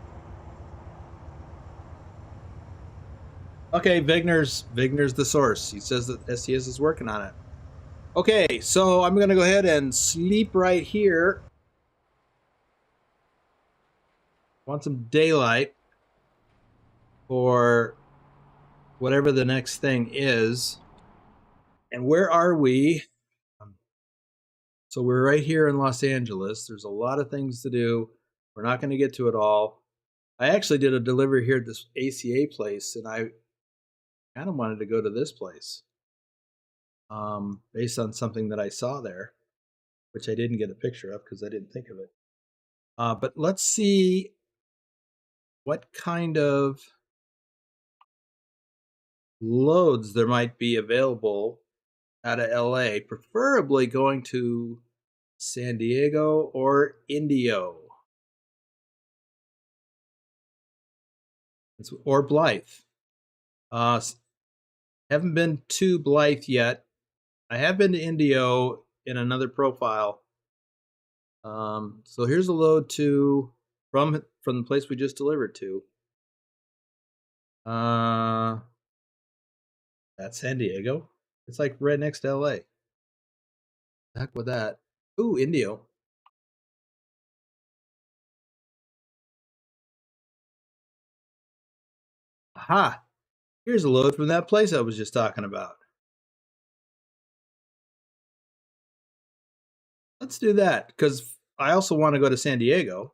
Okay, Vigner's the source. He says that STS is working on it. Okay, so I'm going to go ahead and sleep right here. Want some daylight for whatever the next thing is. And where are we? So we're right here in Los Angeles. There's a lot of things to do. We're not going to get to it all. I actually did a delivery here at this ACA place, and I kind of wanted to go to this place based on something that I saw there, which I didn't get a picture of because I didn't think of it. But let's see what kind of loads there might be available out of LA, preferably going to San Diego or Indio. Or Blythe. Haven't been to Blythe yet. I have been to Indio in another profile. So here's a load from the place we just delivered to. That's San Diego. It's like right next to LA. Heck with that. Ooh, Indio. Aha! Here's a load from that place I was just talking about. Let's do that, because I also want to go to San Diego.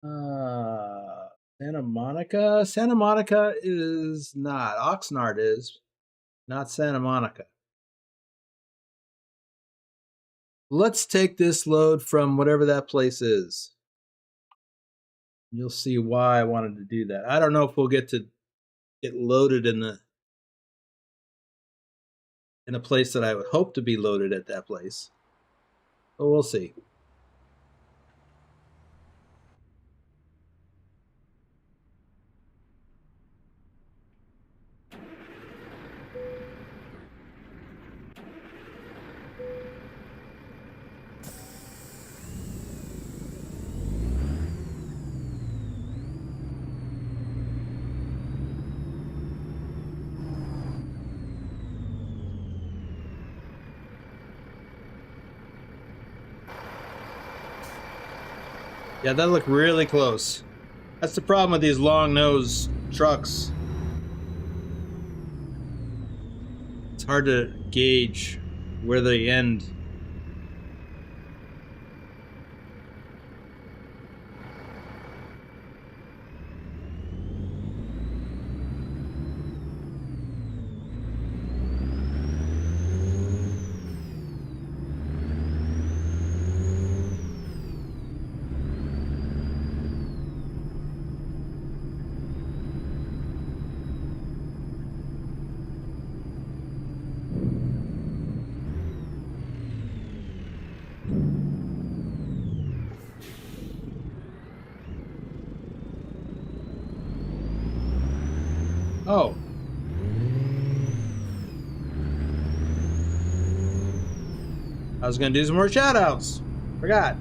Santa Monica? Santa Monica is not. Oxnard is, not Santa Monica. Let's take this load from whatever that place is. You'll see why I wanted to do that. I don't know if we'll get loaded in a place that I would hope to be loaded at that place. But we'll see. Yeah, that looked really close. That's the problem with these long-nosed trucks. It's hard to gauge where they end. Oh. I was gonna do some more shout-outs. Forgot.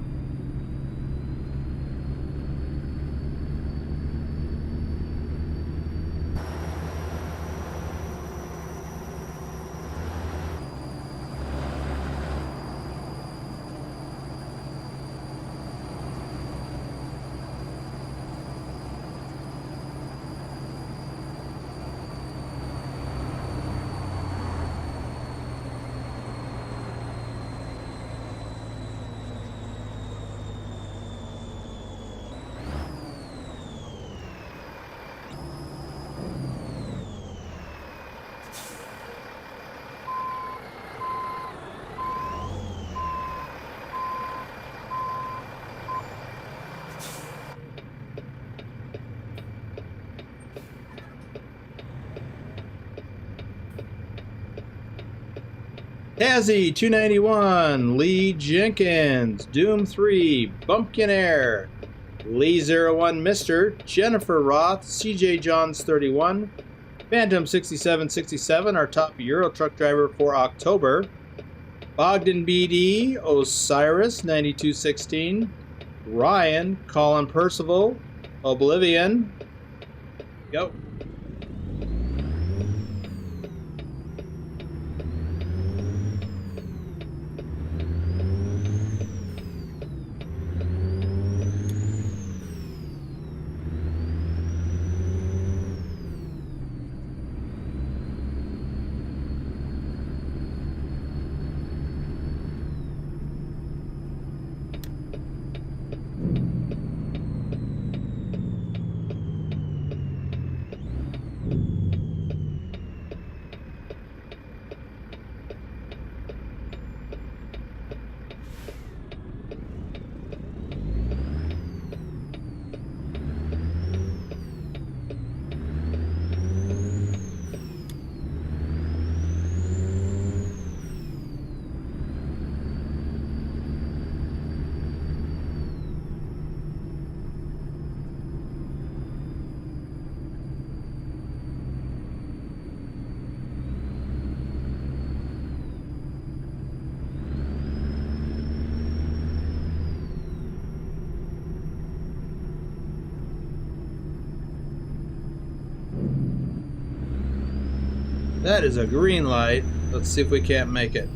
Tazzy 291, Lee Jenkins, Doom 3, Bumpkin Air, Lee 01 Mister, Jennifer Roth, CJ Johns 31, Phantom 6767, our top Euro truck driver for October, Bogdan BD, Osiris 9216, Ryan, Colin Percival, Oblivion. Go. That is a green light. Let's see if we can't make it.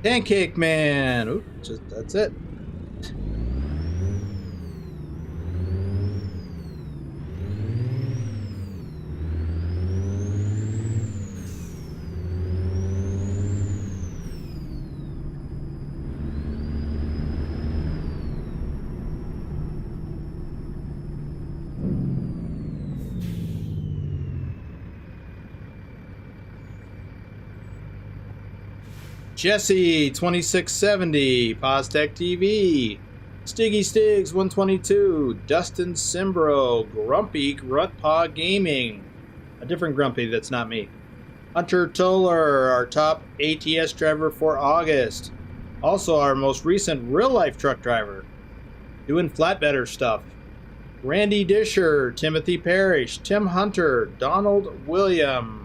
Pancake Man. Oop, that's it. Jesse 2670, Poztec TV, Stiggy Stigs 122, Dustin Simbro, Grumpy Grutpaw Gaming, a different Grumpy that's not me. Hunter Toller, our top ATS driver for August, also our most recent real life truck driver, doing flatbedder stuff. Randy Disher, Timothy Parrish, Tim Hunter, Donald William.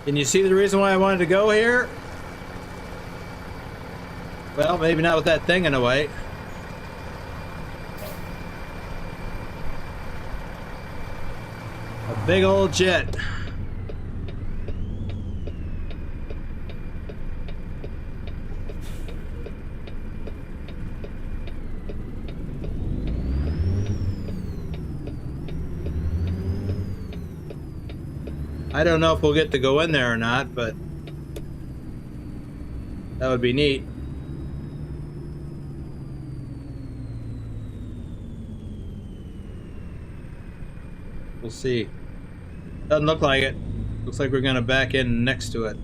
Can you see the reason why I wanted to go here? Well, maybe not with that thing in the way. A big old jet. I don't know if we'll get to go in there or not, but that would be neat. We'll see. Doesn't look like it. Looks like we're gonna back in next to it.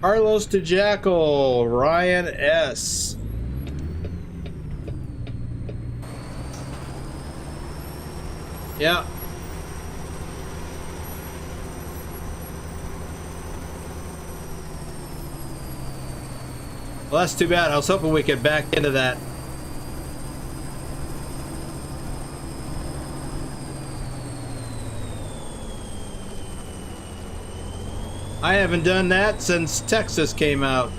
Carlos to Jackal, Ryan S. Yeah. Well, that's too bad. I was hoping we could back into that. I haven't done that since Texas came out.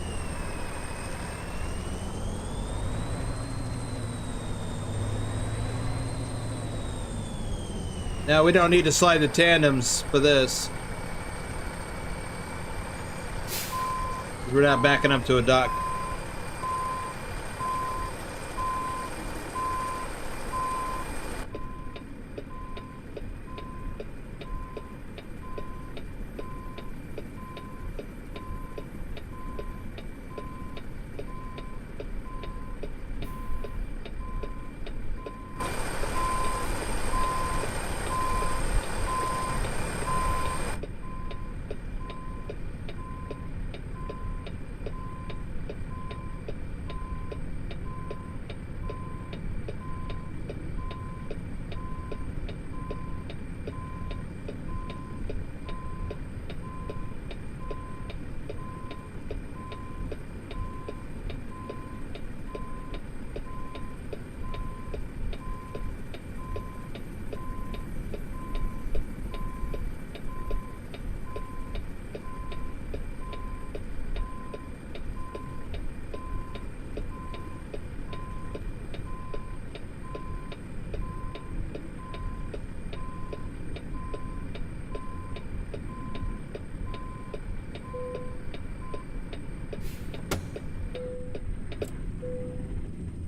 Now, we don't need to slide the tandems for this. We're not backing up to a dock.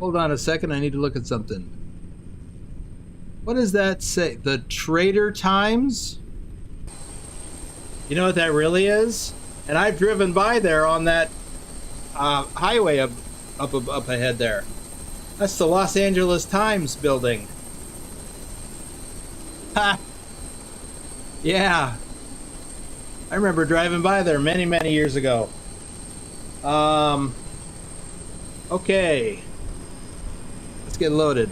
Hold on a second, I need to look at something. What does that say? The Trader Times? You know what that really is? And I've driven by there on that highway up ahead there. That's the Los Angeles Times building. Ha! Yeah. I remember driving by there many, many years ago. Okay. Let's get loaded.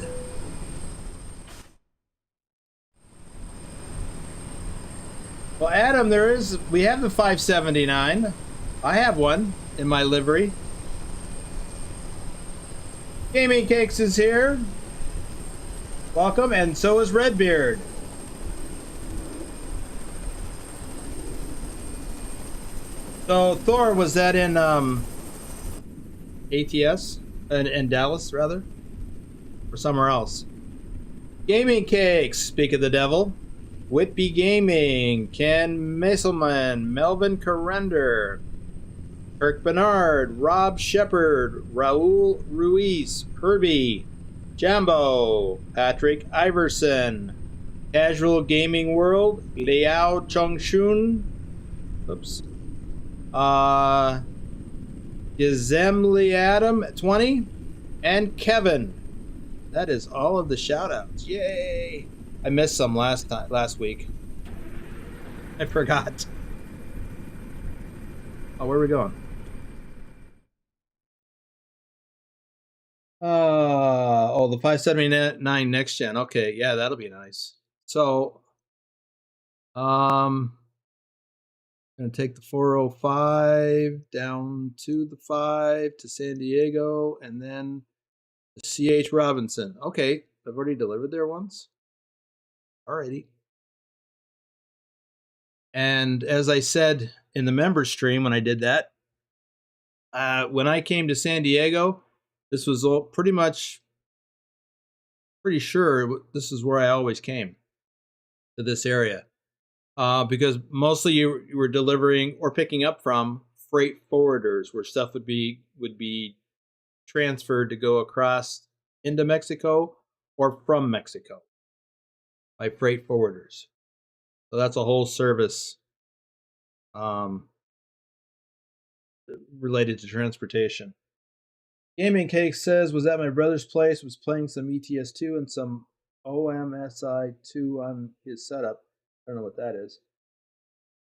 Adam, we have the 579. I have one in my livery. Gaming Cakes is here. Welcome, and so is Redbeard. So Thor, was that in ATS? In Dallas, rather? Or somewhere else? Gaming Cakes, speak of the devil. Whitby Gaming, Ken Messelman, Melvin Carender, Kirk Bernard, Rob Shepard, Raul Ruiz, Herbie, Jambo, Patrick Iverson, Casual Gaming World, Liao Chongshun, oops, Gizemli Adam 20, and Kevin. That is all of the shout-outs. Yay! I missed some last week. I forgot. Oh, where are we going? Oh, the 579 next gen. Okay, yeah, that'll be nice. So, gonna take the 405 down to the 5 to San Diego, and then the CH Robinson. Okay, I've already delivered there once. Alrighty. And as I said in the member stream when I did that, when I came to San Diego, this was all pretty sure this is where I always came, to this area. Because mostly you were delivering or picking up from freight forwarders, where stuff would be transferred to go across into Mexico or from Mexico by freight forwarders. So that's a whole service related to transportation. Gaming Cake says, was at my brother's place, was playing some ETS2 and some OMSI2 on his setup. I don't know what that is.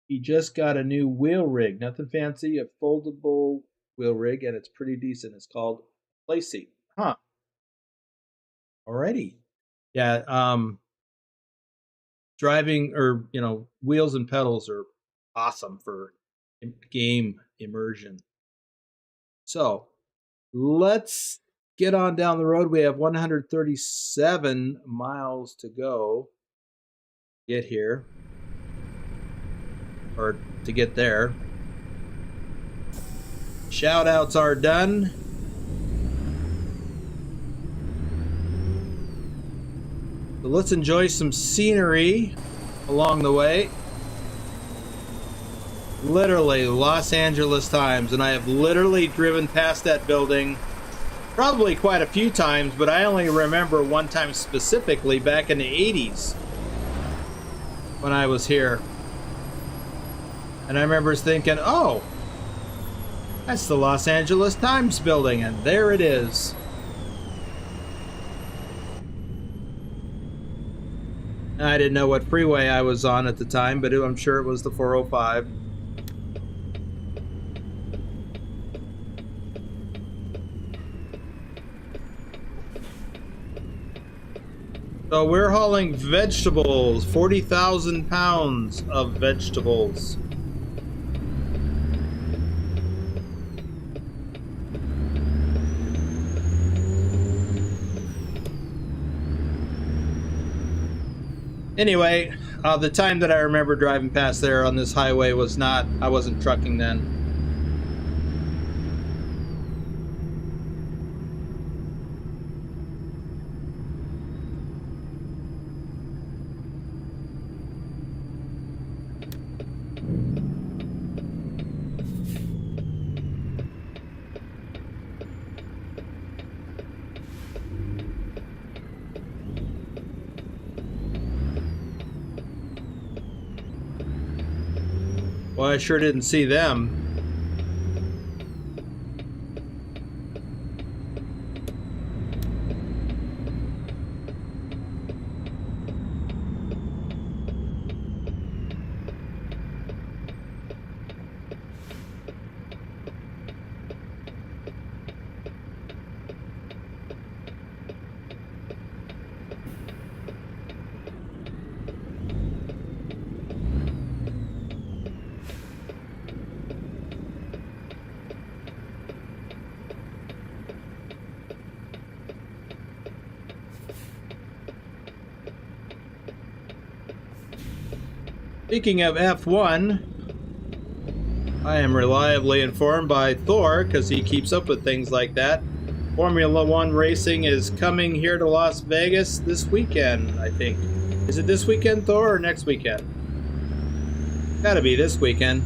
He just got a new wheel rig, nothing fancy, a foldable wheel rig, and it's pretty decent. It's called Play Seat. Huh. Alrighty. Yeah, driving, or wheels and pedals are awesome for game immersion. So let's get on down the road. We have 137 miles to go. Get here, or to get there. Shout outs are done. So let's enjoy some scenery along the way. Literally Los Angeles times, and I have literally driven past that building probably quite a few times, but I only remember one time specifically back in the 80s when I was here. And I remember thinking, oh, that's the Los Angeles Times building, and there it is. I didn't know what freeway I was on at the time, but I'm sure it was the 405. So we're hauling vegetables, 40,000 pounds of vegetables. Anyway, the time that I remember driving past there on this highway was not, I wasn't trucking then. Well, I sure didn't see them. Speaking of F1, I am reliably informed by Thor, because he keeps up with things like that. Formula One racing is coming here to Las Vegas this weekend, I think. Is it this weekend, Thor, or next weekend? Gotta be this weekend.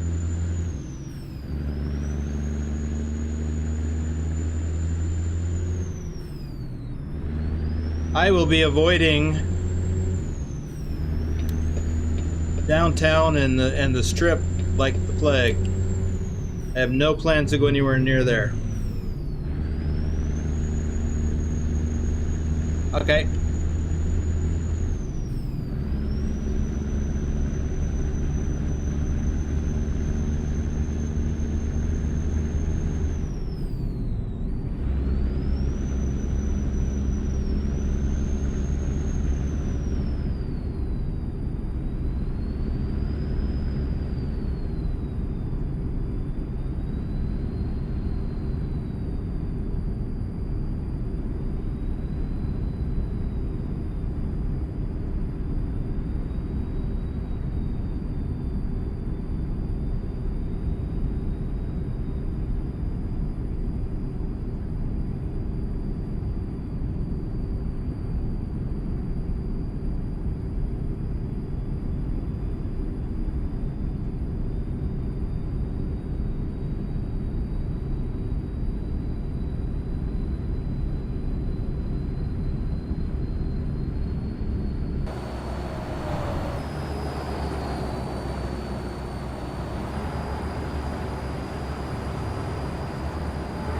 I will be avoiding downtown and the strip like the plague. I have no plans to go anywhere near there. Okay.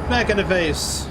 Smack in the face.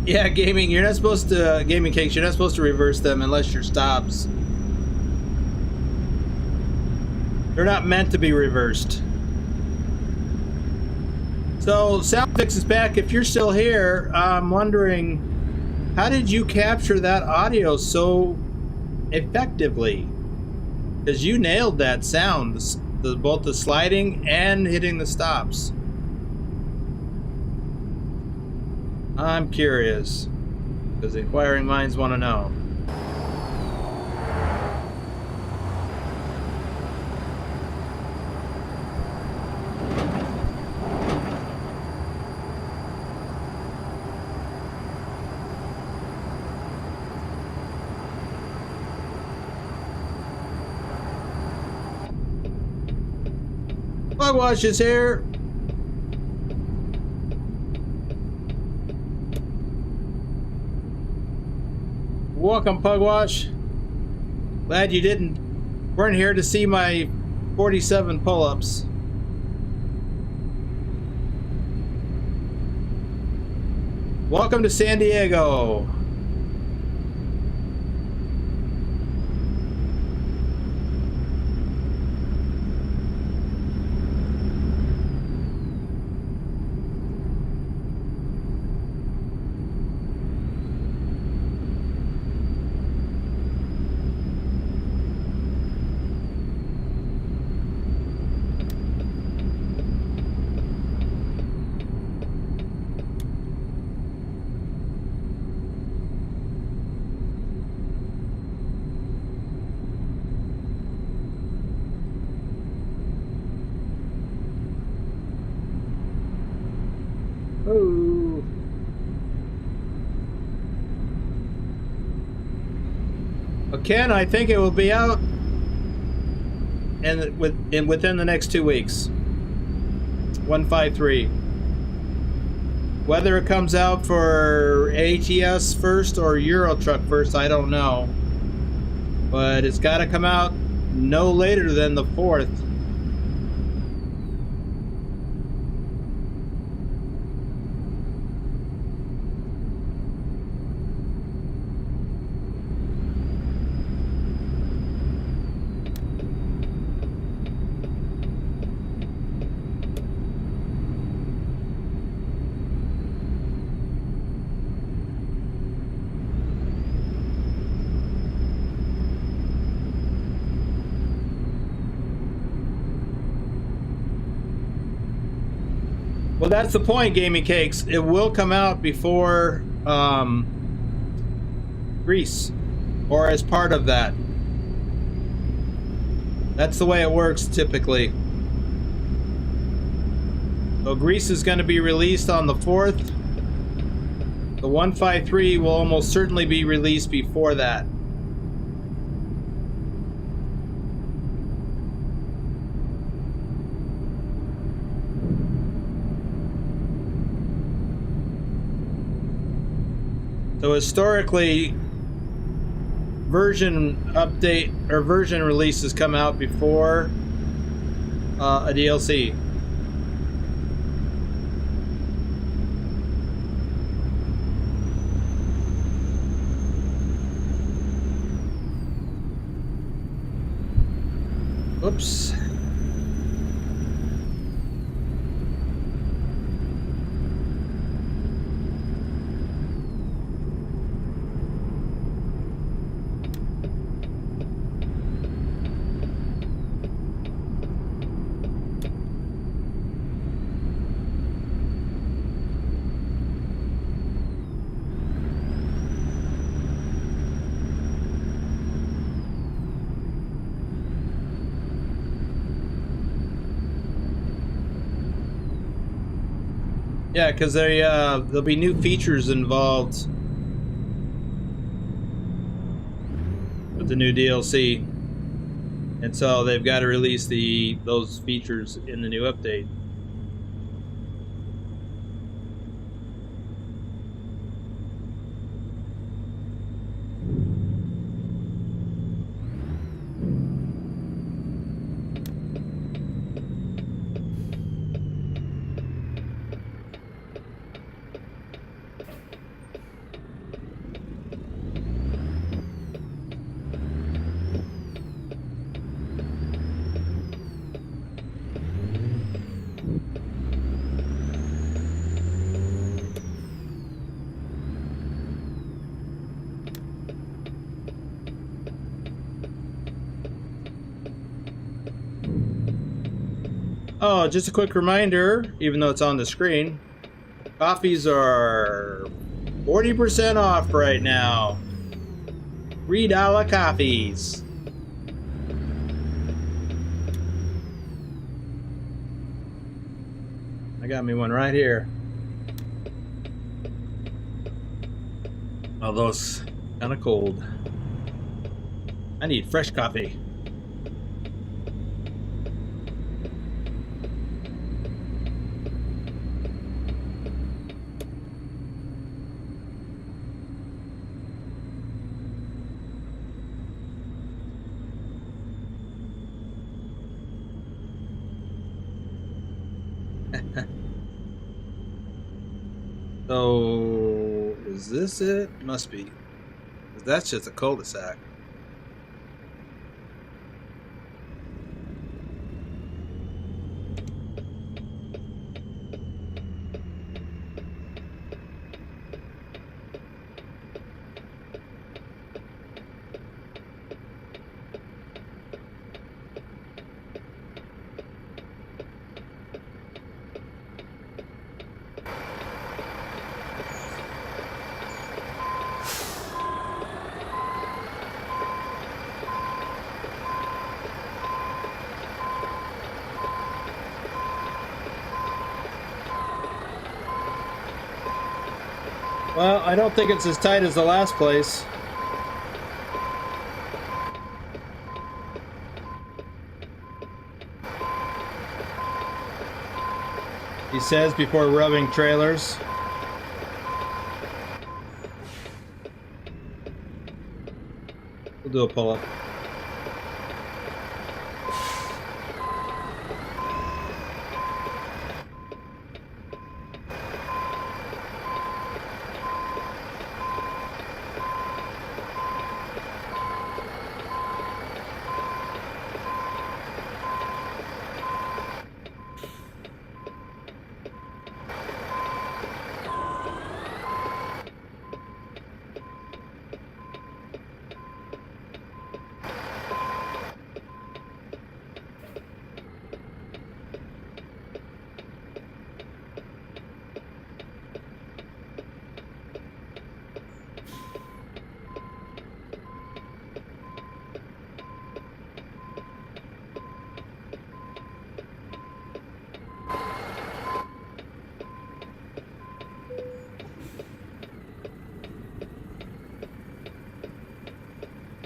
Yeah, gaming. You're not supposed to gaming cakes. You're not supposed to reverse them unless you're stops. They're not meant to be reversed. So Soundfix is back. If you're still here, I'm wondering, how did you capture that audio so effectively? Because you nailed that sound, both the sliding and hitting the stops. I'm curious, because inquiring minds want to know. Pugwash is here. Welcome, Pugwash. Glad you weren't here to see my 47 pull-ups. Welcome to San Diego. Oh. Well, Ken, I think it will be out within the next 2 weeks. 153. Whether it comes out for ATS first or Euro Truck first, I don't know. But it's got to come out no later than the 4th. Well, that's the point, Gaming Cakes. It will come out before Greece, or as part of that. That's the way it works typically. So Greece is going to be released on the 4th. The 153 will almost certainly be released before that. So historically, version update or version releases come out before a DLC. Oops. Yeah, because there'll be new features involved with the new DLC, and so they've got to release those features in the new update. Oh, just a quick reminder, even though it's on the screen, coffees are 40% off right now. $3 coffees. I got me one right here. Although it's kind of cold. I need fresh coffee. So Is this it? Must be. 'Cause that's just a cul-de-sac. Well, I don't think it's as tight as the last place. He says before rubbing trailers. We'll do a pull-up.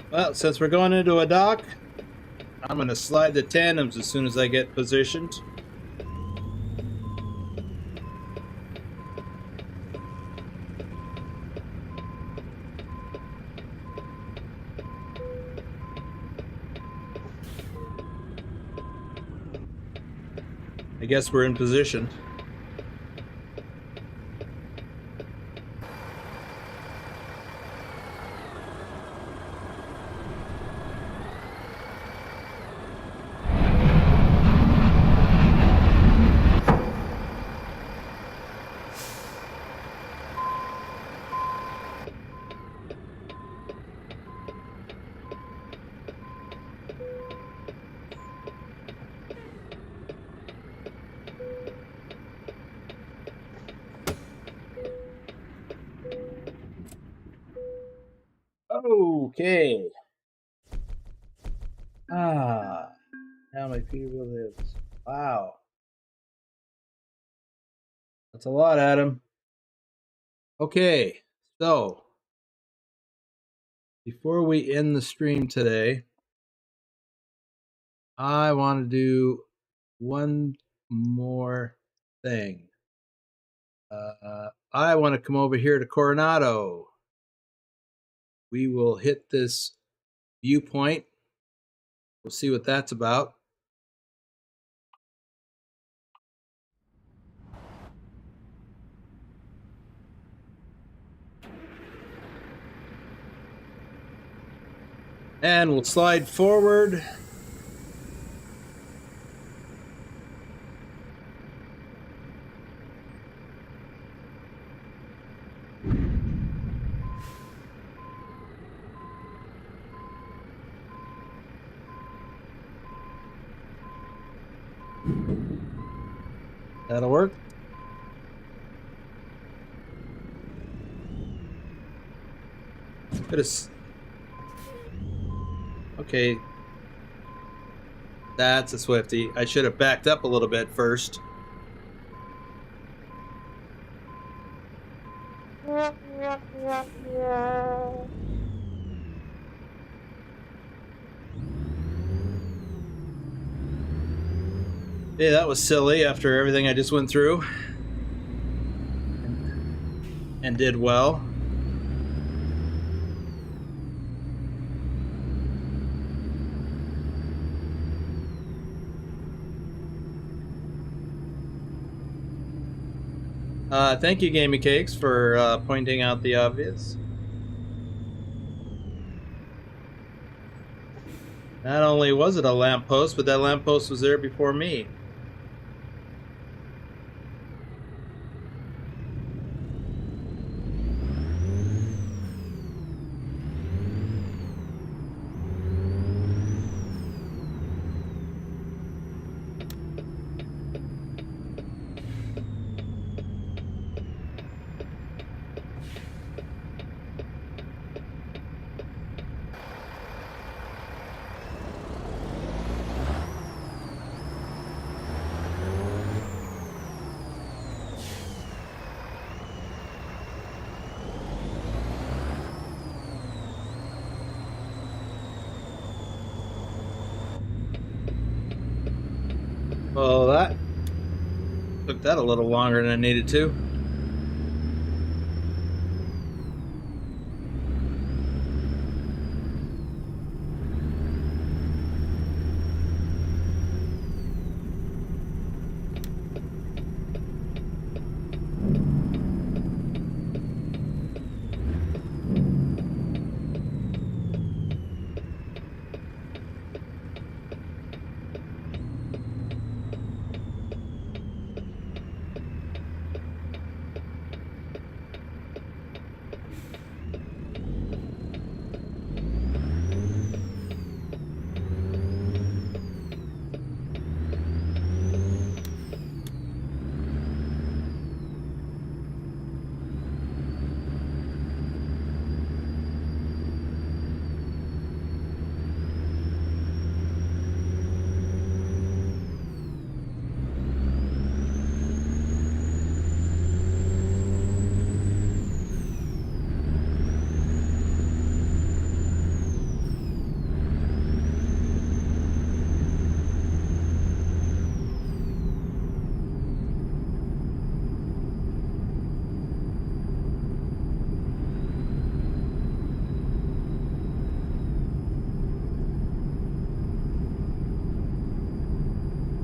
Well, since we're going into a dock, I'm going to slide the tandems as soon as I get positioned. I guess we're in position. Okay. Now my Peterbilt lives. Wow. That's a lot, Adam. Okay, so before we end the stream today, I want to do one more thing. I want to come over here to Coronado. We will hit this viewpoint. We'll see what that's about. And we'll slide forward. That'll work. Okay. That's a Swifty. I should have backed up a little bit first. Yeah, that was silly after everything I just went through. And did well. Thank you, Gamey Cakes, for pointing out the obvious. Not only was it a lamppost, but that lamppost was there before me. Well, that took that a little longer than I needed to.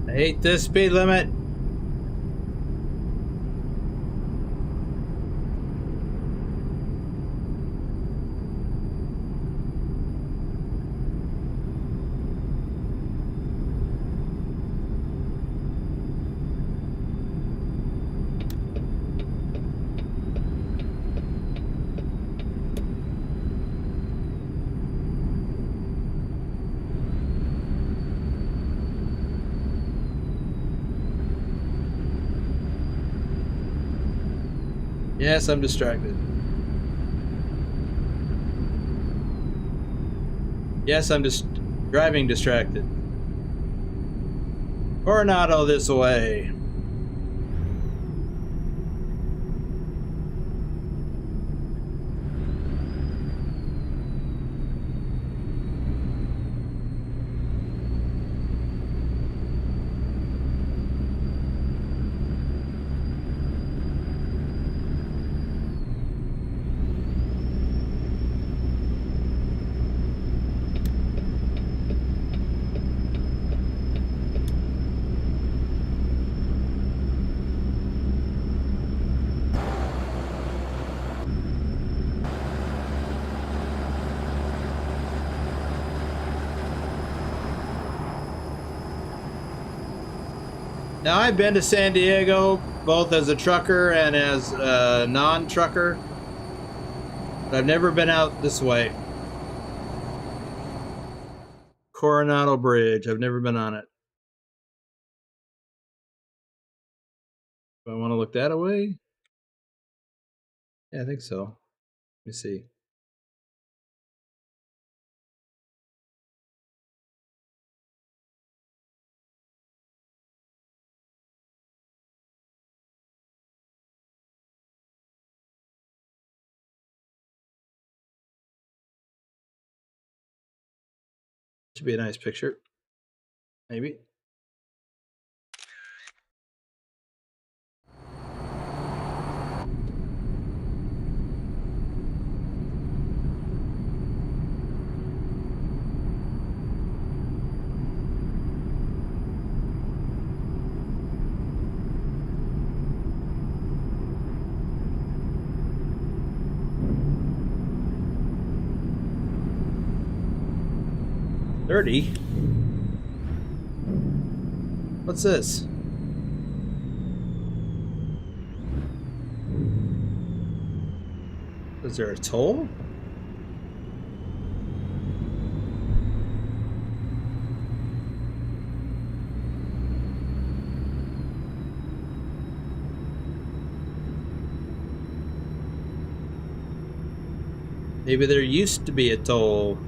I hate this speed limit. Yes, I'm distracted. Yes, I'm just driving distracted. Coronado this way. Now, I've been to San Diego, both as a trucker and as a non-trucker, but I've never been out this way. Coronado Bridge, I've never been on it. Do I want to look that way? Yeah, I think so. Let me see. Should be a nice picture. Maybe. 30? What's this? Is there a toll? Maybe there used to be a toll.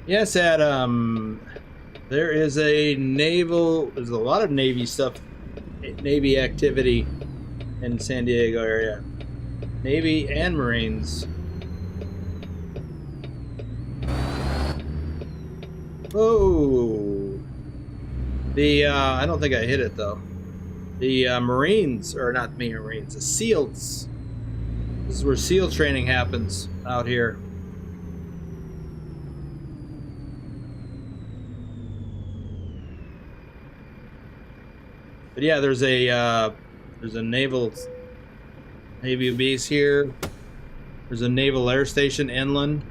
Yes, Adam. There is a naval. There's a lot of Navy stuff, Navy activity in San Diego area. Navy and Marines. Oh, the I don't think I hit it though. The Marines, or not me, Marines, the SEALs. This is where SEAL training happens out here. But yeah, there's a Navy base here. There's a naval air station inland.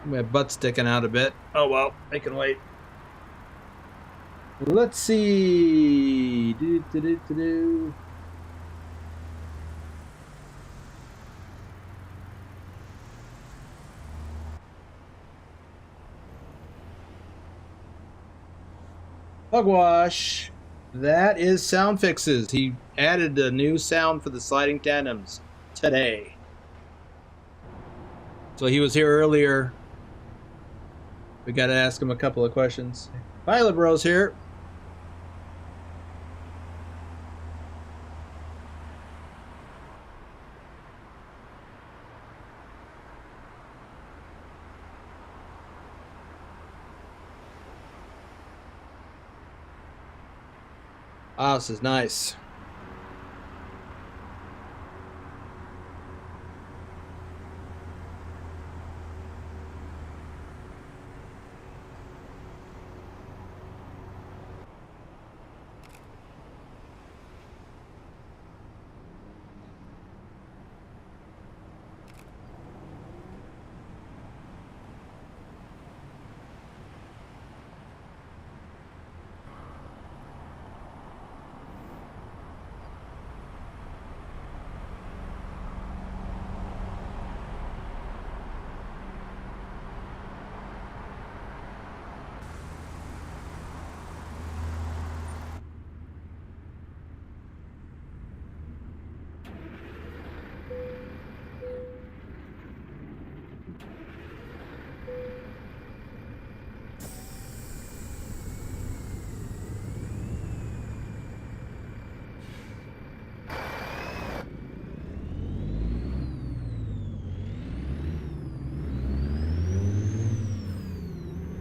My butt's sticking out a bit. Oh well, I can wait. Let's see. Pugwash. That is sound fixes. He added a new sound for the sliding tandems today. So he was here earlier. We got to ask him a couple of questions. Pilot Bros here. Oh, this is nice.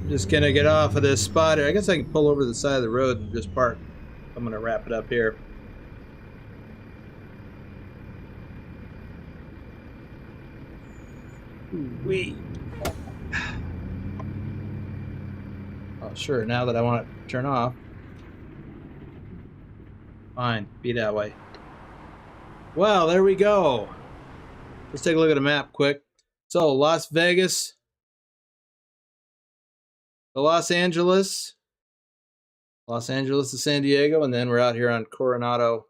Just gonna get off of this spot here. I guess I can pull over the side of the road and just park. I'm gonna wrap it up here. Ooh-wee. Oh, sure. Now that I want it to turn off. Fine. Be that way. Well, there we go. Let's take a look at the map quick. So, Las Vegas. Los Angeles to San Diego, and then we're out here on Coronado.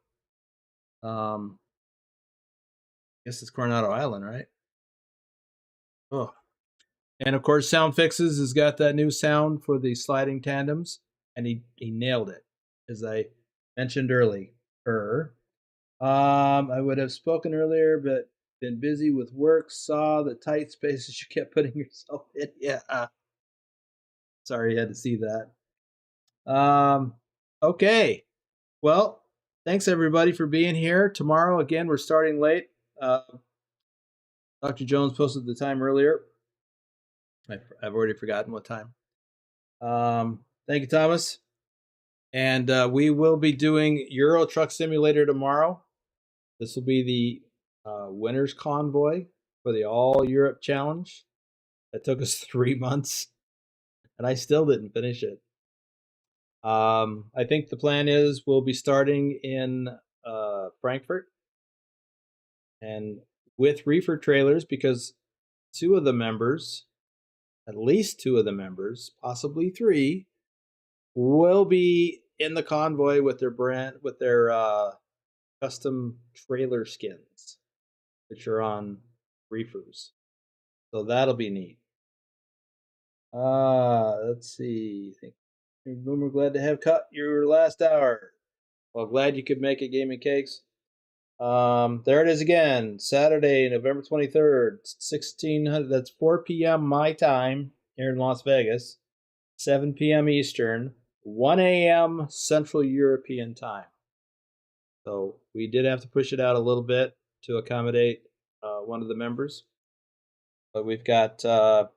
I guess it's Coronado Island, right? Oh, and of course, Sound Fixes has got that new sound for the sliding tandems, and he nailed it, as I mentioned earlier. I would have spoken earlier, but been busy with work. Saw the tight spaces you kept putting yourself in. Yeah. Sorry you had to see that. Okay. Well, thanks everybody for being here. Tomorrow, again, we're starting late. Dr. Jones posted the time earlier. I've already forgotten what time. Thank you, Thomas. And we will be doing Euro Truck Simulator tomorrow. This will be the winner's convoy for the All Europe Challenge. That took us 3 months, and I still didn't finish it. I think the plan is we'll be starting in Frankfurt, and with reefer trailers, because 2 of the members, at least 2 of the members, possibly 3, will be in the convoy with their custom trailer skins, which are on reefers. So that'll be neat. Let's see. Boomer, glad to have cut your last hour. Well, glad you could make it, Gaming Cakes. There it is again. Saturday, November 23rd, 1600. That's 4 p.m. my time here in Las Vegas. 7 p.m. Eastern. 1 a.m. Central European time. So we did have to push it out a little bit to accommodate one of the members. But we've got Dr.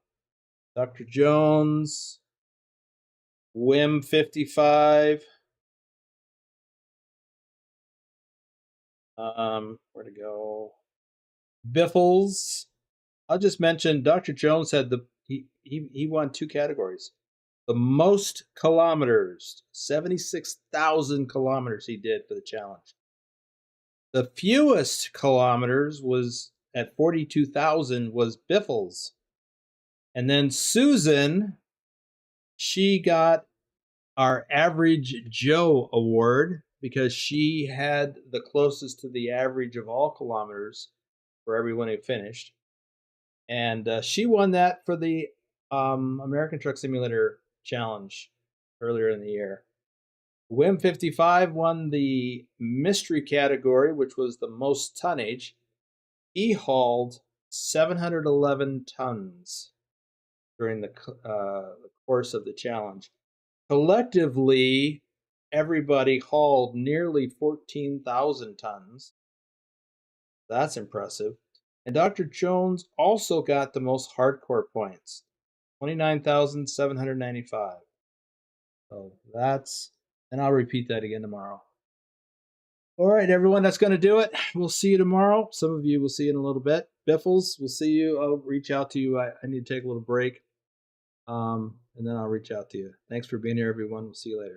Jones, Wim 55. Where to go? Biffles. I'll just mention Dr. Jones had he won 2 categories. The most kilometers, 76,000 kilometers he did for the challenge. The fewest kilometers was at 42,000 was Biffles. And then Susan, she got our Average Joe award because she had the closest to the average of all kilometers for everyone who finished. And she won that for the American Truck Simulator Challenge earlier in the year. Wim 55 won the mystery category, which was the most tonnage. He hauled 711 tons during the course of the challenge. Collectively, everybody hauled nearly 14,000 tons. That's impressive. And Dr. Jones also got the most hardcore points, 29,795. So that's, and I'll repeat that again tomorrow. All right, everyone, that's going to do it. We'll see you tomorrow. Some of you will see in a little bit. Biffles, we'll see you. I'll reach out to you. I need to take a little break. And then I'll reach out to you. Thanks for being here, everyone. We'll see you later.